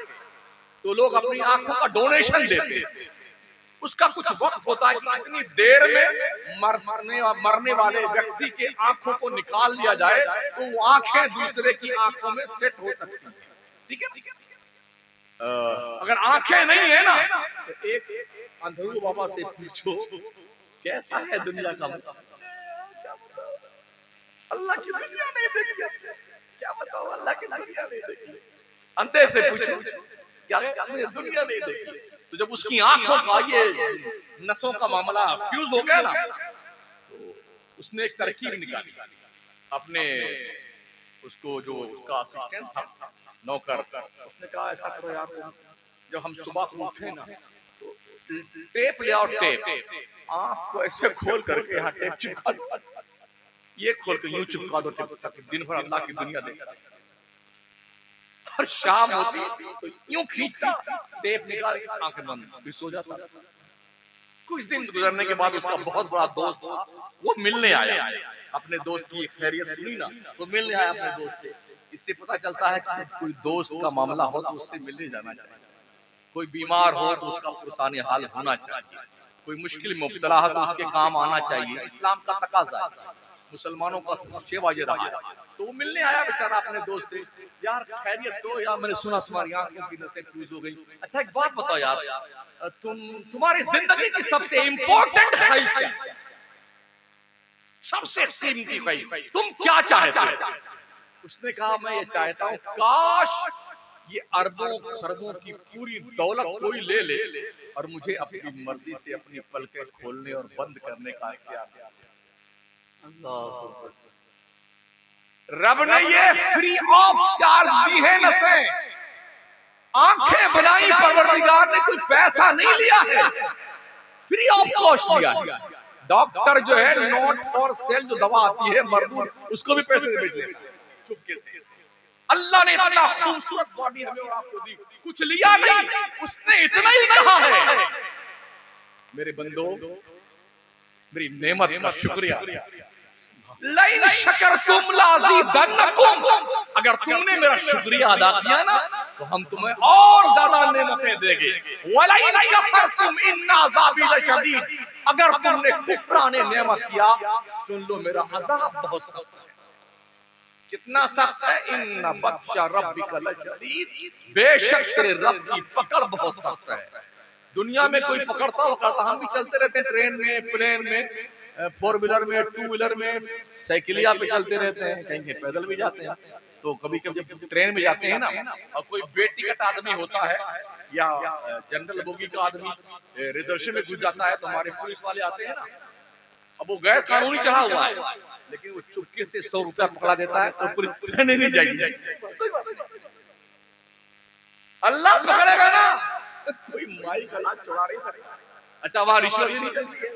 तो लोग अपनी आंखों का डोनेशन देते हैं। उसका कुछ वक्त होता है कि इतनी देर में मरने वाले व्यक्ति के आंखों को निकाल लिया जाए तो वो आंखें दूसरे की आंखों में सेट हो सकती है। ठीक है, अगर आंखें नहीं है ना तो एक अंधरू बाबा से पूछो कैसा है दुनिया का, अल्लाह की दुनिया नहीं देखी, क्या बताओ, अल्लाह की दुनिया नहीं देखी। अंधे से पूछो क्या दुनिया नहीं देखी, तो जब उसकी आंखों का ये नसों का मामला फ्यूज हो गया ना, तो उसने एक तरकीब निकाली। अपने उसको जो उसका असिस्टेंट था, नौकर, उसने कहा ऐसा करो यार, जब हम सुबह को उठे ना तो टेप ले आओ, टेप, आंख को ऐसे खोल करके यहाँ टेप चिपका दो, ये खोल के यूं चिपका दो टेप, ताकि दिन भर अल्लाह की दुनिया देखता। और शाम होती तो यूं खींचता, टेप निकाल आंखें बंद, फिर सो जाता। कुछ दिन गुजरने के बाद उसका बहुत बड़ा दोस्त था, वो मिलने आया, अपने दोस्त की खैरियत सुनी ना, वो मिलने आया अपने दोस्त से। इससे पता चलता है कि कोई दोस्त का मामला हो तो उससे मिलने जाना चाहिए, कोई बीमार हो तो उसका पुरसानी हाल होना चाहिए, कोई मुश्किल में मुब्तला हो तो उसके काम आना चाहिए, इस्लाम का तकाज़ा है, मुसलमानों का सेवा ये रहा है। तो वो मिलने आया बेचारा अपने दोस्त से, यार खैरियत तो, यार मैंने सुना तुम्हारी आंखों की नसें फ्यूज हो गई, अच्छा एक बात बताओ यार, तुम्हारी जिंदगी की सबसे इंपॉर्टेंट ख्वाहिश क्या है, सबसे कीमती ख्वाहिश तुम क्या चाहते हो? उसने कहा मैं ये चाहता हूँ काश ये अरबों खरबों की पूरी दौलत कोई ले ले और मुझे अपनी मर्जी से अपनी पलकें खोलने और बंद करने का इख्तियार दे। रब ने ये फ्री ऑफ चार्ज दी है नसें, आंखें बनाई परवरदिगार ने, कोई पैसा नहीं लिया है, फ्री ऑफ कॉस्ट दिया है। डॉक्टर जो है नॉट फॉर सेल जो दवा आती है मरदूर, उसको भी पैसे दे देते हैं चुपके से। अल्लाह ने इतना खूबसूरत बॉडी हमें और आपको दी, कुछ लिया नहीं, उसने इतना ही कहा है मेरे बंदो मेरी नेमत का शुक्रिया, लाइन शकरतुम लाज़ीदन्नकुम, अगर तुमने मेरा शुक्रिया अदा किया ना तो हम तुम्हें और ज्यादा नेमतें देंगे, वलाइन कफरतुम इन्ना अज़ाबी लशदीद, अगर तुमने कुफ्राने नेमत किया सुन लो मेरा अज़ाब बहुत सख्त है। कितना सख्त है? इन्ना बत्शा रब्बिका लशदीद, बेशक तेरे रब की पकड़ बहुत सख्त है। दुनिया में कोई पकड़ता, हम भी चलते रहते हैं ट्रेन में, प्लेन में, फोर व्हीलर में, टू व्हीलर में, साइकिलिया पे चलते रहते हैं, कहीं कहीं पैदल भी जाते हैं। तो कभी कभी जब ट्रेन में जाते हैं ना और कोई बेटिकट आदमी होता है या जनरल बोगी का आदमी रिजर्वेशन में घुस जाता है तो हमारे पुलिस वाले आते हैं ना, अब वो गैर कानूनी चढ़ा हुआ है लेकिन वो चुपके से 100 रुपया पकड़ा देता है तो पुलिस नहीं जाएगी, अल्लाह पकड़ेगा ना, कोई माई का लाज चुरा रही है। अच्छा वहां रिश्वत नहीं चलती है,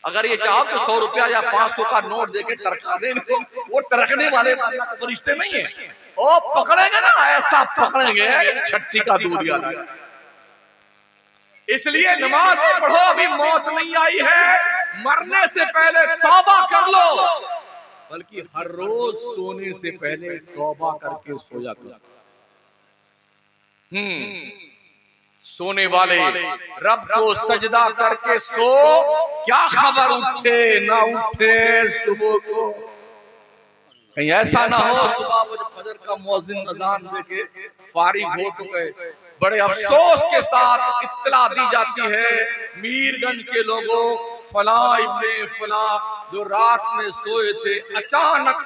अगर ये चाहो तो 100 रुपया या 500 का नोट देके टरका दे, वो टरकने वाले तो रिश्ते नहीं है, ओ पकड़ेंगे ना ऐसा पकड़ेंगे छट्टी का दूध याद आएगा। इसलिए नमाज पढ़ो, अभी मौत नहीं आई है, मरने से पहले तौबा कर लो, बल्कि हर रोज सोने से पहले तौबा करके सोया करो। सोने वाले रब को सजदा करके सो, क्या खबर उठे ना उठे सुबह को। कहीं ऐसा ना हो सुबह फजर का मुअज्जिन अजान देके फारिग हो तो गए, बड़े अफसोस के साथ इत्तला दी जाती है मीरगंज के लोगों, फला इब्ने फला जो रात में सोए थे अचानक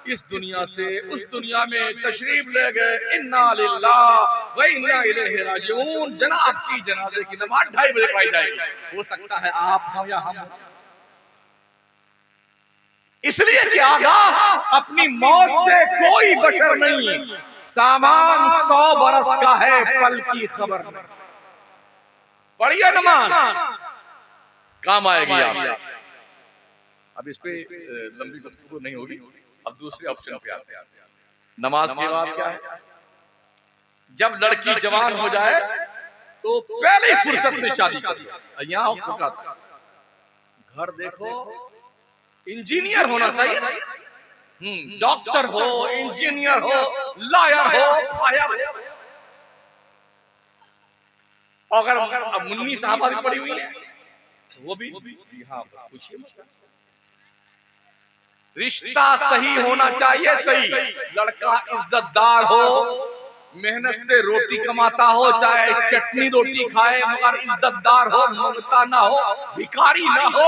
इस दुनिया से उस दुनिया में तशरीफ ले गए। इन्ना लिल्लाह व इन्ना इलैहि राजिऊन। जनाब की जनाजे की नमाज 2:30 बजे पढ़ाई जाएगी। हो सकता है आप हो या हम, इसलिए कि आगाह अपनी मौत से कोई बशर नहीं, सामान 100 बरस का है पल की खबर नहीं। पढ़िए नमाज, काम आएगी आप। अब इस पे लंबी गुफ्तगू नहीं होगी, अब दूसरे ऑप्शन पे आते हैं। नमाज के बाद क्या है, जब लड़की जवान हो जाए तो पहले फुर्सत में शादी कर दिया। यहाँ घर देखो, इंजीनियर होना चाहिए, डॉक्टर हो, इंजीनियर हो, लॉयर हो, फायर हो। अगर मुन्नी साहबा भी पड़ी हुई है वो भी यहाँ पूछिए। रिश्ता सही होना चाहिए, सही लड़का इज्जतदार हो, मेहनत से रोटी कमाता हो, चाहे चटनी रोटी खाए मगर इज्जतदार हो, मंगता ना हो, भिखारी ना हो,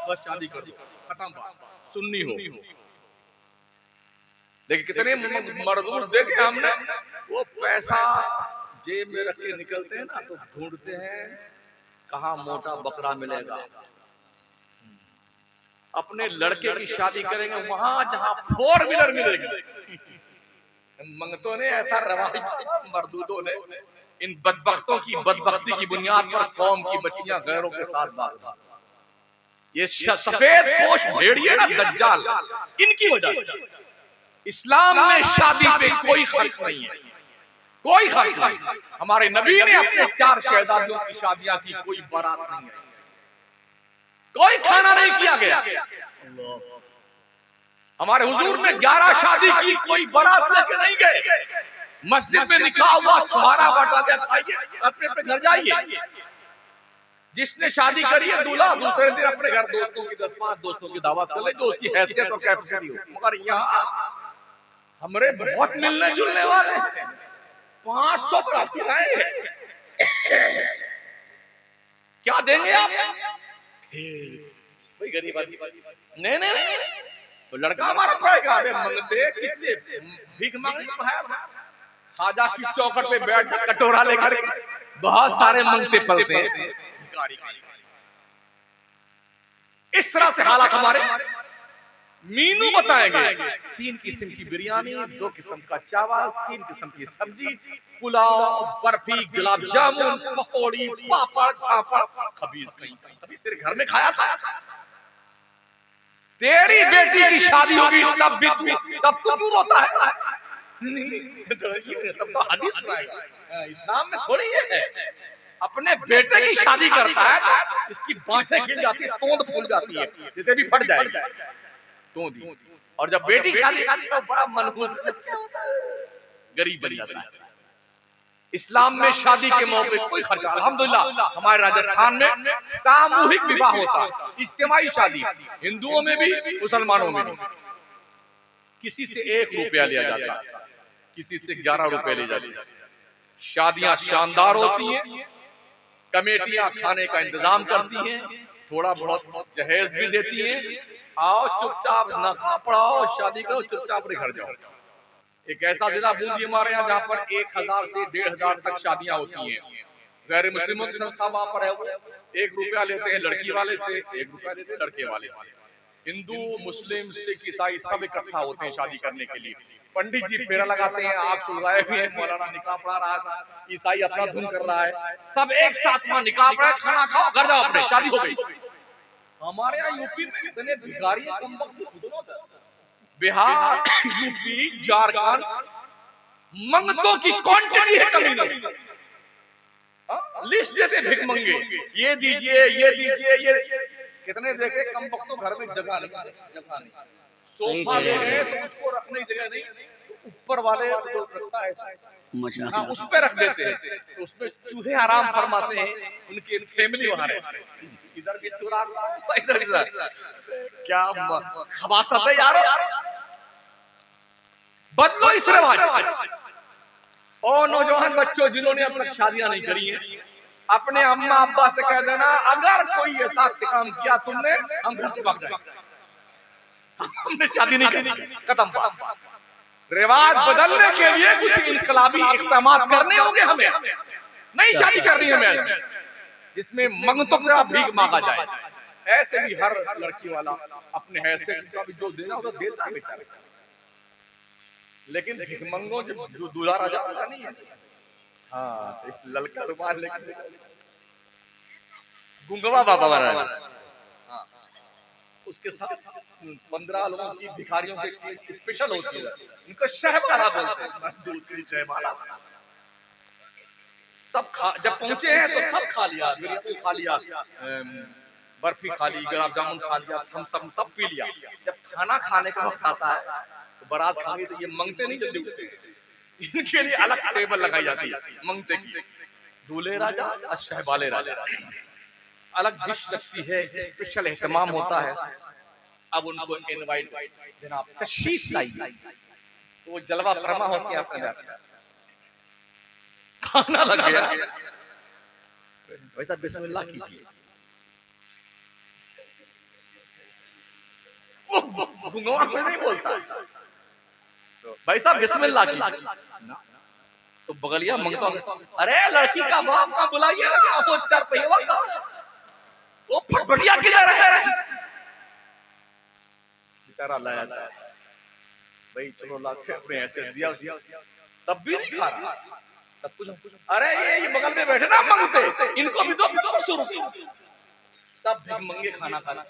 बस शादी कर दो, खत्म बात। सुन्नी हो। देखिए कितने मजदूर देखे हमने, वो पैसा जेब में रख के निकलते हैं ना तो ढूंढते हैं कहाँ मोटा बकरा मिलेगा। अपने लड़के की शादी करेंगे वहां जहां 4 व्हीलर मिलेगी। मंगतों ने ऐसा रवाज, मर्दूदों ने इन बदबख्तों की बदबख्ती की बुनियाद पर कौम की बच्चियां गैरों के साथ बात। ये सफेद पोश भेड़िए ना दज्जाल, इनकी वजह से इस्लाम में शादी पे कोई खर्च नहीं है, कोई खर्च नहीं। हमारे नबी ने अपने 4 शहजादियों की शादियां की, कोई बारात नहीं है, कोई खाना नहीं किया गया। हमारे हुजूर ने 11 शादी की, कोई बारात लेके नहीं गए। मस्जिद में निकाह हुआ, छुहारा बांटा गया, खाइए अपने अपने घर जाइए। जिसने शादी करी है दूल्हा दूसरे दिन अपने घर दोस्तों की 10-5 दोस्तों की दावत कर ले, जो उसकी हैसियत और कैपेसिटी हो। मगर यहाँ हमारे बहुत मिलने जुलने वाले 500 क्या देंगे आप? कोई गरीब आदमी नहीं, तो लड़का हमारा पड़ेगा। अबे मंगते किसने भीख मांगने पढ़ाया था? खाजा की चौखट पे बैठ कर कटोरा लेकर बहुत सारे मंगते पलते हैं। इस तरह से हालात हमारे। मीनू बताएंगे 3 किस्म की बिरयानी, 2 किस्म का चावल, 3 किस्म की सब्जी, पुलाव, बर्फी, गुलाब जामुन, पकौड़ी, पापड़, छापड़। खबीज कहीं कभी तेरे घर में खाया था? तेरी बेटी की शादी होगी तब तू क्यों रोता है? तब तो हदीस सुनाएगा। इस्लाम में थोड़ी ये है। अपने बेटे की शादी करता है तो इसकी बाँसें खिल जाती है, तोंद फूल जाती है, जैसे भी फट जाएगी तोंदी। और जब बेटी की शादी करती है तो बड़ा मनहूस गरीब बन जाता है। इस्लाम में शादी के मौके कोई खर्चा, अल्हम्दुलिल्लाह हमारे राजस्थान में सामूहिक विवाह होता है, इज्तिमाई शादी, हिंदुओं में भी मुसलमानों में भी। किसी से 1 रुपया लिया जाता है, किसी से 11 रुपए ले जाती है। शादियां शानदार होती हैं, कमेटियां खाने का इंतजाम करती हैं, थोड़ा बहुत जहेज भी देती हैं। आओ चुपचाप ना पढ़ाओ, शादी करो, चुपचाप अपने घर जाओ। एक ऐसा जिला बूंदी हमारे यहाँ जहाँ पर 1000 से 1500 तक शादियां होती हैं। गैर मुस्लिमों की संस्था वहां पर है, 1 रुपया लेते हैं लड़की वाले से, 1 रुपया लेते हैं लड़के वाले से। हिंदू, मुस्लिम, सिख, ईसाई सब इकट्ठा होते हैं शादी करने के लिए। पंडित जी फेरा लगाते हैं, आग सुलगाए हुए हैं, मौलाना निकाह पढ़ा रहा है, ईसाई अपना धुन कर रहा है, सब एक साथ में निकाह पढ़ा, खाना खाओ, घर जाओ अपने, शादी हो गई। हमारे यहाँ यूपी में इतने भिखारी बिहार, यूपी, झारखंड, मंगतों की क्वांटिटी है कमी नहीं। लिस्ट देते भिख मंगे, ये दीजिए, ये दीजिए, ये कितने देखे कम वक्तों घर में जगह नहीं। सोफा ले रहे तो उसको रखने की जगह नहीं, ऊपर वाले रखता है। मचा हाँ, उस पे रख देते हैं तो उसमें चूहे आराम फरमाते हैं, उनकी फैमिली वहां रहती है। इधर भी सुराग, इधर भी सुराग। क्या खबासत है यारो, बदलो इस रिवाज। और नौजवान बच्चों जिन्होंने अब तक शादियां नहीं करी हैं, अपने अम्मा अब्बा से कह देना अगर कोई ऐसा काम किया तुमने, हम घर से भाग जाएंगे, हमने शादी नहीं करी, खत्म बात। रिवाज बदलने के लिए कुछ इनकलाबी इक़दामात करने होंगे हमें, नहीं शादी करनी है हमें जिसमें मंगतों का भीख मांगा जाए। ऐसे भी हर लड़की वाला अपने हैसियत का भी जो देना होगा देता है बेचारे, लेकिन भिखमंगों जो दूल्हा राजा का नहीं है। हाँ, तो ललका रुमाल लेके गुंगवा बाबा बना, उसके साथ 15 लोगों की भिखारियों की स्पेशल होती है, इनको शहबाला बोलते हैं, दूध की शहबाला। सब जब पहुंचे हैं तो सब खा लिया, बिरयानी खा लिया, बर्फी खा ली, गुलाब जामुन खा लिया, हम सब पी लिया। जब खाना खाने का वक्त आता है तो बारात खानी, तो ये मंगते नहीं जल्दी उठते, इनके लिए अलग टेबल लगाई जाती है मंगते की। दूल्हे राजा और शहबाले राजा अलग डिश लगती है, स्पेशल एहतमाम होता है। अब उनको इनवाइट, जनाब तशरीफ लाइए, तो वो जलवा फरमा होती है अपने खाना लग गया, वैसा बिस्मिल्लाह कीजिए। गुंगवा कोई नहीं बोलता, तो भाई साहब बिस्मिल्लाह कीजिए। तो बगलिया मंगता, अरे लड़की का बाप का बुलाइए ना, वो चार पहिया का, वो फटफटिया किधर है? बेचारा लाया था भाई, चलो लाखे अपने ऐसे दिया, तब भी नहीं खा रहा। तब कुछ, अरे ये बगल में बैठे ना मंगते, इनको भी दो शुरू। तब भी मंगे खाना खाना,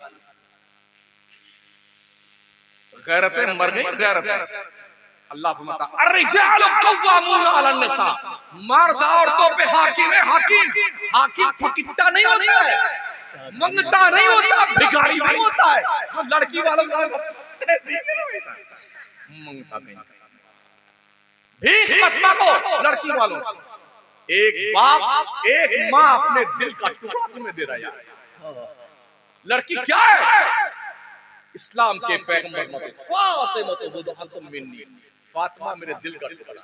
गैरतें मर गई, गैरतें। अल्लाह फरमाता अर्रिजालु कव्वामूना अलन निसा, मर्द औरतों पे हाकिम है। हाकिम फकीट्टा नहीं होता है, मंगता नहीं होता, भिखारी नहीं होता है, जो लड़की वालों का मंगता नहीं। भीख मत मांगो लड़की वालों, एक बाप एक माँ अपने दिल का टुकड़ा तुम्हें दे रहा है। लड़की क्या है? इस्लाम के पैगंबर फातिमा मेरे दिल का टुकड़ा।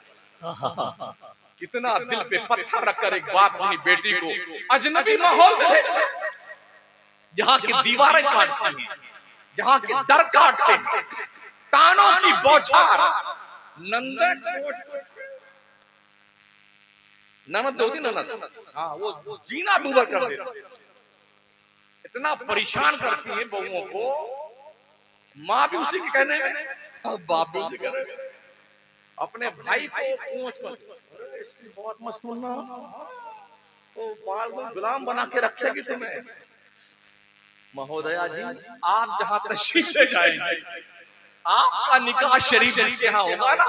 कितना दिल पे पत्थर रखकर एक बाप अपनी बेटी को अजनबी माहौल में भेजता, जहाँ की दीवारें काटती हैं, जहाँ के दर काटते हैं, तानों की बौछार, ननद होती ननद, हाँ वो जीना दूबर कर देती, इतना परेशान करती है बहुओं को। माँ भी उसी के कहने में, बाप भी उसी के कहने में, अपने भाई को इसकी बात मत सुनना, तो बाल को गुलाम बना के रखेगी तुम्हें। महोदया जी, आप जहाँ तशरीफ ले जाएंगे, आपका निकाह शरीफ जिसके यहाँ होगा ना,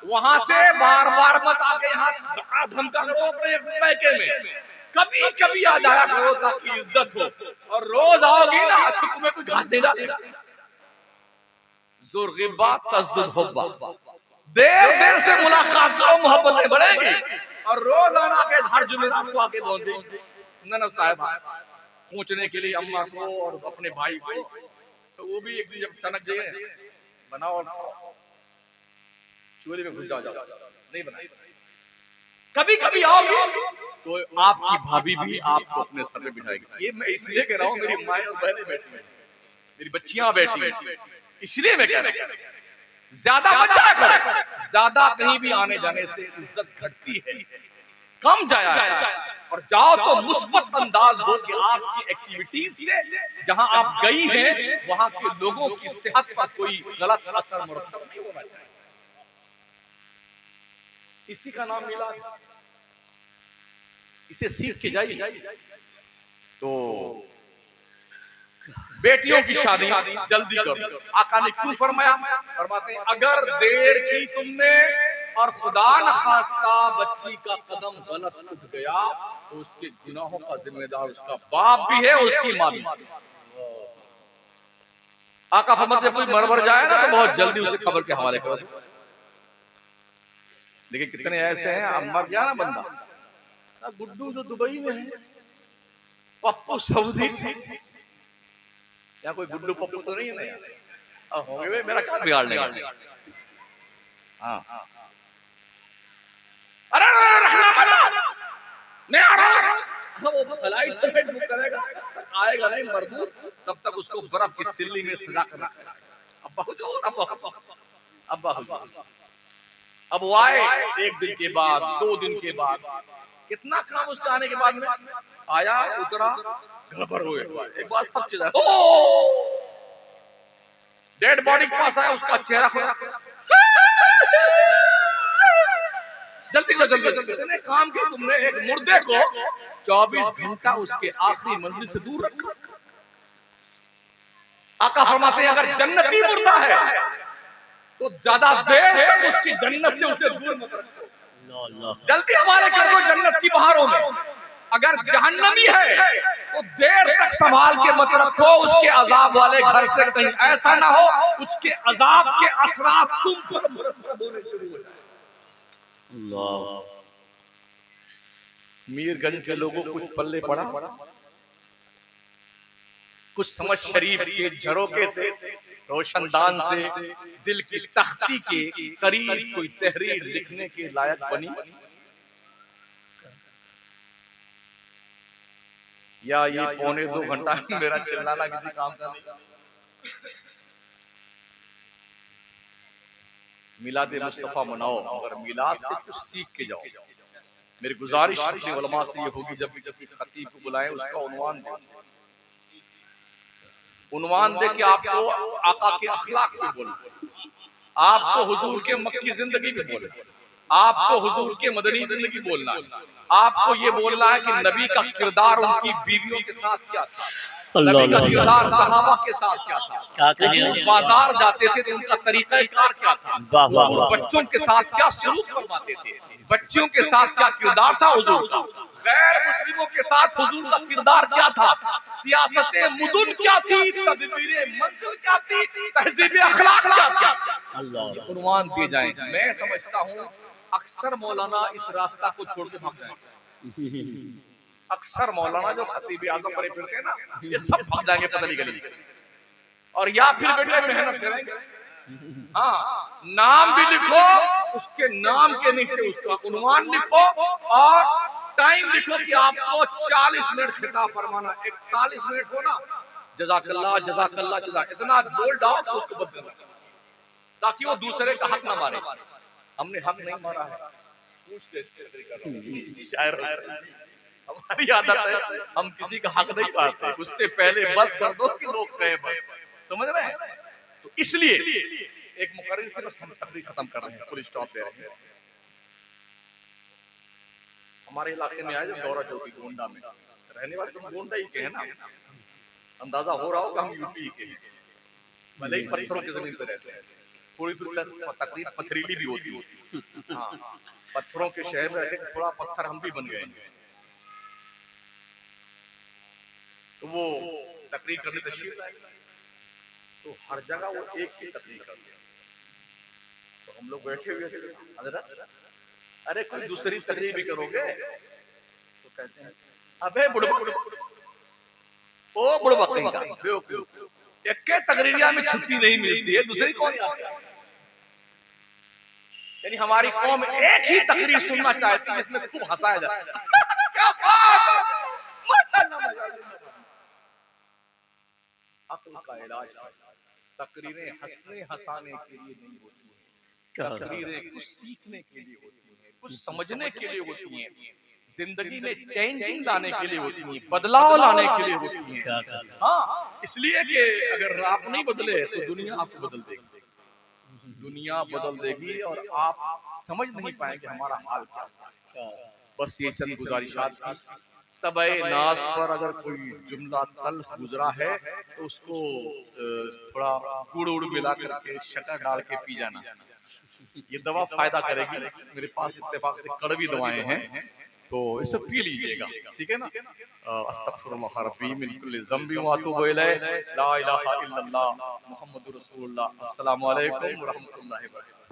वहां से बार बार मत आके यहाँ धमका करो अपने मैके में, कभी कभी आ जाया करो ताकि इज्जत हो, और रोज आओगी ना तो तुम्हें कोई घास नहीं डालेगा। ज़ुर्गिबा तज़दुद हुब्बा, देर देर से मुलाकात करो, मोहब्बतें बढ़ेगी, और रोज आना के हर जुमेरात को आके पहुंचे ननद साहिबा पूछने के लिए अम्मा को और अपने भाई को, तो वो भी एक दिन जब तनक जाए बनाओ और खाओ, चूल्हे में घुस जाओ, नहीं बनाई। कभी कभी आओगे तो आपकी भाभी भी आपको अपने सर पे बिठाएगी। ये मैं इसलिए कह रहा हूँ, मेरी माँ और बहनें बैठी हैं, मेरी बच्चियां बैठी हैं, इसलिए मैं कह रहा हूँ ज्यादा मत जाया करो। ज्यादा कहीं भी आने जाने से इज्जत घटती है, कम जाया है, और जाओ तो मुस्बत अंदाज हो कि आपकी एक्टिविटीज से जहां आप गई हैं वहां के लोगों की सेहत पर कोई गलत असर मुरतब नहीं होना चाहिए। इसी का नाम मिला, इसे सीख के जाइए। तो बेटियों की शादी जल्दी करो। आका ने क्यों फरमाया? फरमाते हैं अगर देर की तुमने और खुदा न खास्ता बच्ची का कदम गलत उठ गया तो उसके गुनाहों का जिम्मेदार उसका बाप भी है, उसकी माँ भी। आका फरमाते कोई मर जाए ना तो बहुत जल्दी उसे खबर के हवाले करो। देखिए कितने ऐसे हैं, अब मर गया ना बंदा ना, गुड्डू जो दुबई में है, पप्पू सऊदी, या कोई गुड्डू पप्पू तो नहीं है ना यार, अब होंगे वे, मेरा क्या बिगाड़ने का। हाँ, अरे रखना मत, मैं आ रहा हूँ। हाँ, वो फ्लाइट टिकट बुक करेगा, आएगा नहीं मजदूर, तब तक उसको बर्फ की सिल्ली में सजा कर रखा। अब बहुत अब बहुत अब वो आए, एक दिन के बाद, 2 दिन के बाद, कितना काम उसके आने के बाद में आया, उतरा, गड़बड़ हुए, एक बार सब चला, डेड बॉडी के पास आया, उसका चेहरा खुला, जल्दी करो जल्दी, इतने काम किया तुमने, एक मुर्दे को 24 घंटा उसके आखिरी मंजिल से दूर रखा। आका फरमाते हैं अगर जन्नती मुर्दा है तो ज्यादा देर तक उसकी जन्नत से उसे दूर मत रखो, जल्दी हवाले कर दो जन्नत की बहारों में। अगर जहन्नमी है तो देर तक संभाल के मत रखो, उसके अजाब वाले घर से कहीं ऐसा ना हो उसके अजाब के असरात तुम पर होने शुरू हो जाए। मीरगंज के लोगों को कुछ पल्ले पड़ा, कुछ समझ शरीफ के झरोके से, रोशनदान से दिल की तख्ती के करीब कोई तहरीर लिखने के लायक बनी, या ये 1.25-2 घंटा मेरा चिल्लाना किसी काम का नहीं। मिलाद मुस्तफा मनाओ, मगर मिलाद से कुछ सीख के जाओ। मेरी गुजारिश अपने उलमा से ये होगी, जब भी किसी खतीब को बुलाएं उसका उन्वान दे, उन्वान दे कि आपको आका के अखलाक पे बोले, आपको हुजूर के मक्की जिंदगी पे बोले, आपको हुजूर के मदनी जिंदगी बोलना है, आपको ये बोलना है कि नबी का किरदार उनकी बीवियों के साथ क्या था, नबी का किरदार सहाबा के साथ क्या था, हुजूर बाजार जाते थे तो उनका तरीक़ाकार क्या था, हुजूर बच्चों के साथ क्या सलूक फरमाते थे, बच्चियों के साथ क्या किरदार था हुजूर का, गैर मुस्लिमों के साथ हुजूर का किरदार क्या था, सियासत मुदुन क्या थी, तदबीर मंजिल क्या थी, तहज़ीब अखलाक क्या था, उन्वान दिए जाएं। मैं समझता हूँ अक्सर मौलाना इस रास्ता को छोड़ के भाग जाएंगे, अक्सर मौलाना जो खतीब आज़म बने फिरते हैं ना, ये सब भाग जाएंगे पतली गली, और या फिर बेटे मेहनत करेंगे। हाँ, नाम भी लिखो, उसके नाम के नीचे उसका उन्वान लिखो, और टाइम लिखो कि आपको 40 मिनट खिताब फरमाना, 41 मिनट हो ना, जज़ाकल्लाह जज़ाकल्लाह जज़ा, इतना बोल डालो तो उसको बदलना, ताकि वो दूसरे का हक ना मारे। हमने हक नहीं मारा है, हमारी आदत है हम किसी का हक नहीं मारते, उससे पहले बस कर दो कि लोग कहे बस, समझ रहे हैं। तो इसलिए एक मुकर्रिर थे, बस हम तकरीर खत्म कर रहे हैं, फुल स्टॉप दे रहे हैं। हमारे इलाके में आए जो गौरा चौकी गोंडा में रहने वाले, तुम गोंडा ही के हैं ना, अंदाजा हो रहा होगा हम यूपी के हैं, भले ही पत्थरों की जमीन पे रहते हैं, थोड़ी तकरीर पथरीली भी होती है। हाँ, पत्थरों के शहर में रहते, थोड़ा पत्थर हम भी बन गए हैं। तो वो तकरीर करने तशरीफ लाए, तो हर जगह वो एक ही तकरीर करते हैं, तो हम लोग बैठे हुए थे, हज़रत अरे कोई दूसरी तकरीर भी करोगे, तो कहते हैं अबे बुड़बक, ओ बुड़बक कहीं का बेवकूफ, एक के तकरीरिया में छुट्टी नहीं मिलती है, दूसरी कौन आती है। यानी हमारी कौम एक ही तकरीर सुनना चाहती है जिसमें खूब हंसाया जाता है। क्या बात है, माशाअल्लाह माशाअल्लाह। अक्ल का इलाज है, तकरीरें हंसने हंसाने के लिए नहीं होती हैं, तकरीरें कुछ सीखने के लिए होती हैं, कुछ समझने के लिए होती हैं, जिंदगी में चेंजिंग लाने के लिए होती हैं, बदलाव लाने के लिए होती हैं। हाँ, इसलिए कि अगर आप नहीं बदले तो दुनिया आपको बदल देगी, दुनिया बदल देगी और आप समझ नहीं पाएंगे हमारा हाल क्या। बस ये चंद गुजारिशात थी। तबे नास पर अगर कोई जुमला तल्ख गुजरा है तो उसको थोड़ा गुड़ उड़ मिला करके शक्कर डाल के पी जाना, ये दवा फायदा करेगी। मेरे पास इत्तेफाक से कड़वी दवाएं हैं, तो इसे पी लीजिएगा, ठीक है ना। अस्तगफिरुल्लाह रब्बी मिन कुल्ली ज़ंबि व अतूबु इलैह, ला इलाहा इल्लल्लाह मुहम्मदुर रसूलुल्लाह। अस्सलामु अलैकुम व रहमतुल्लाहि व बरकातहू।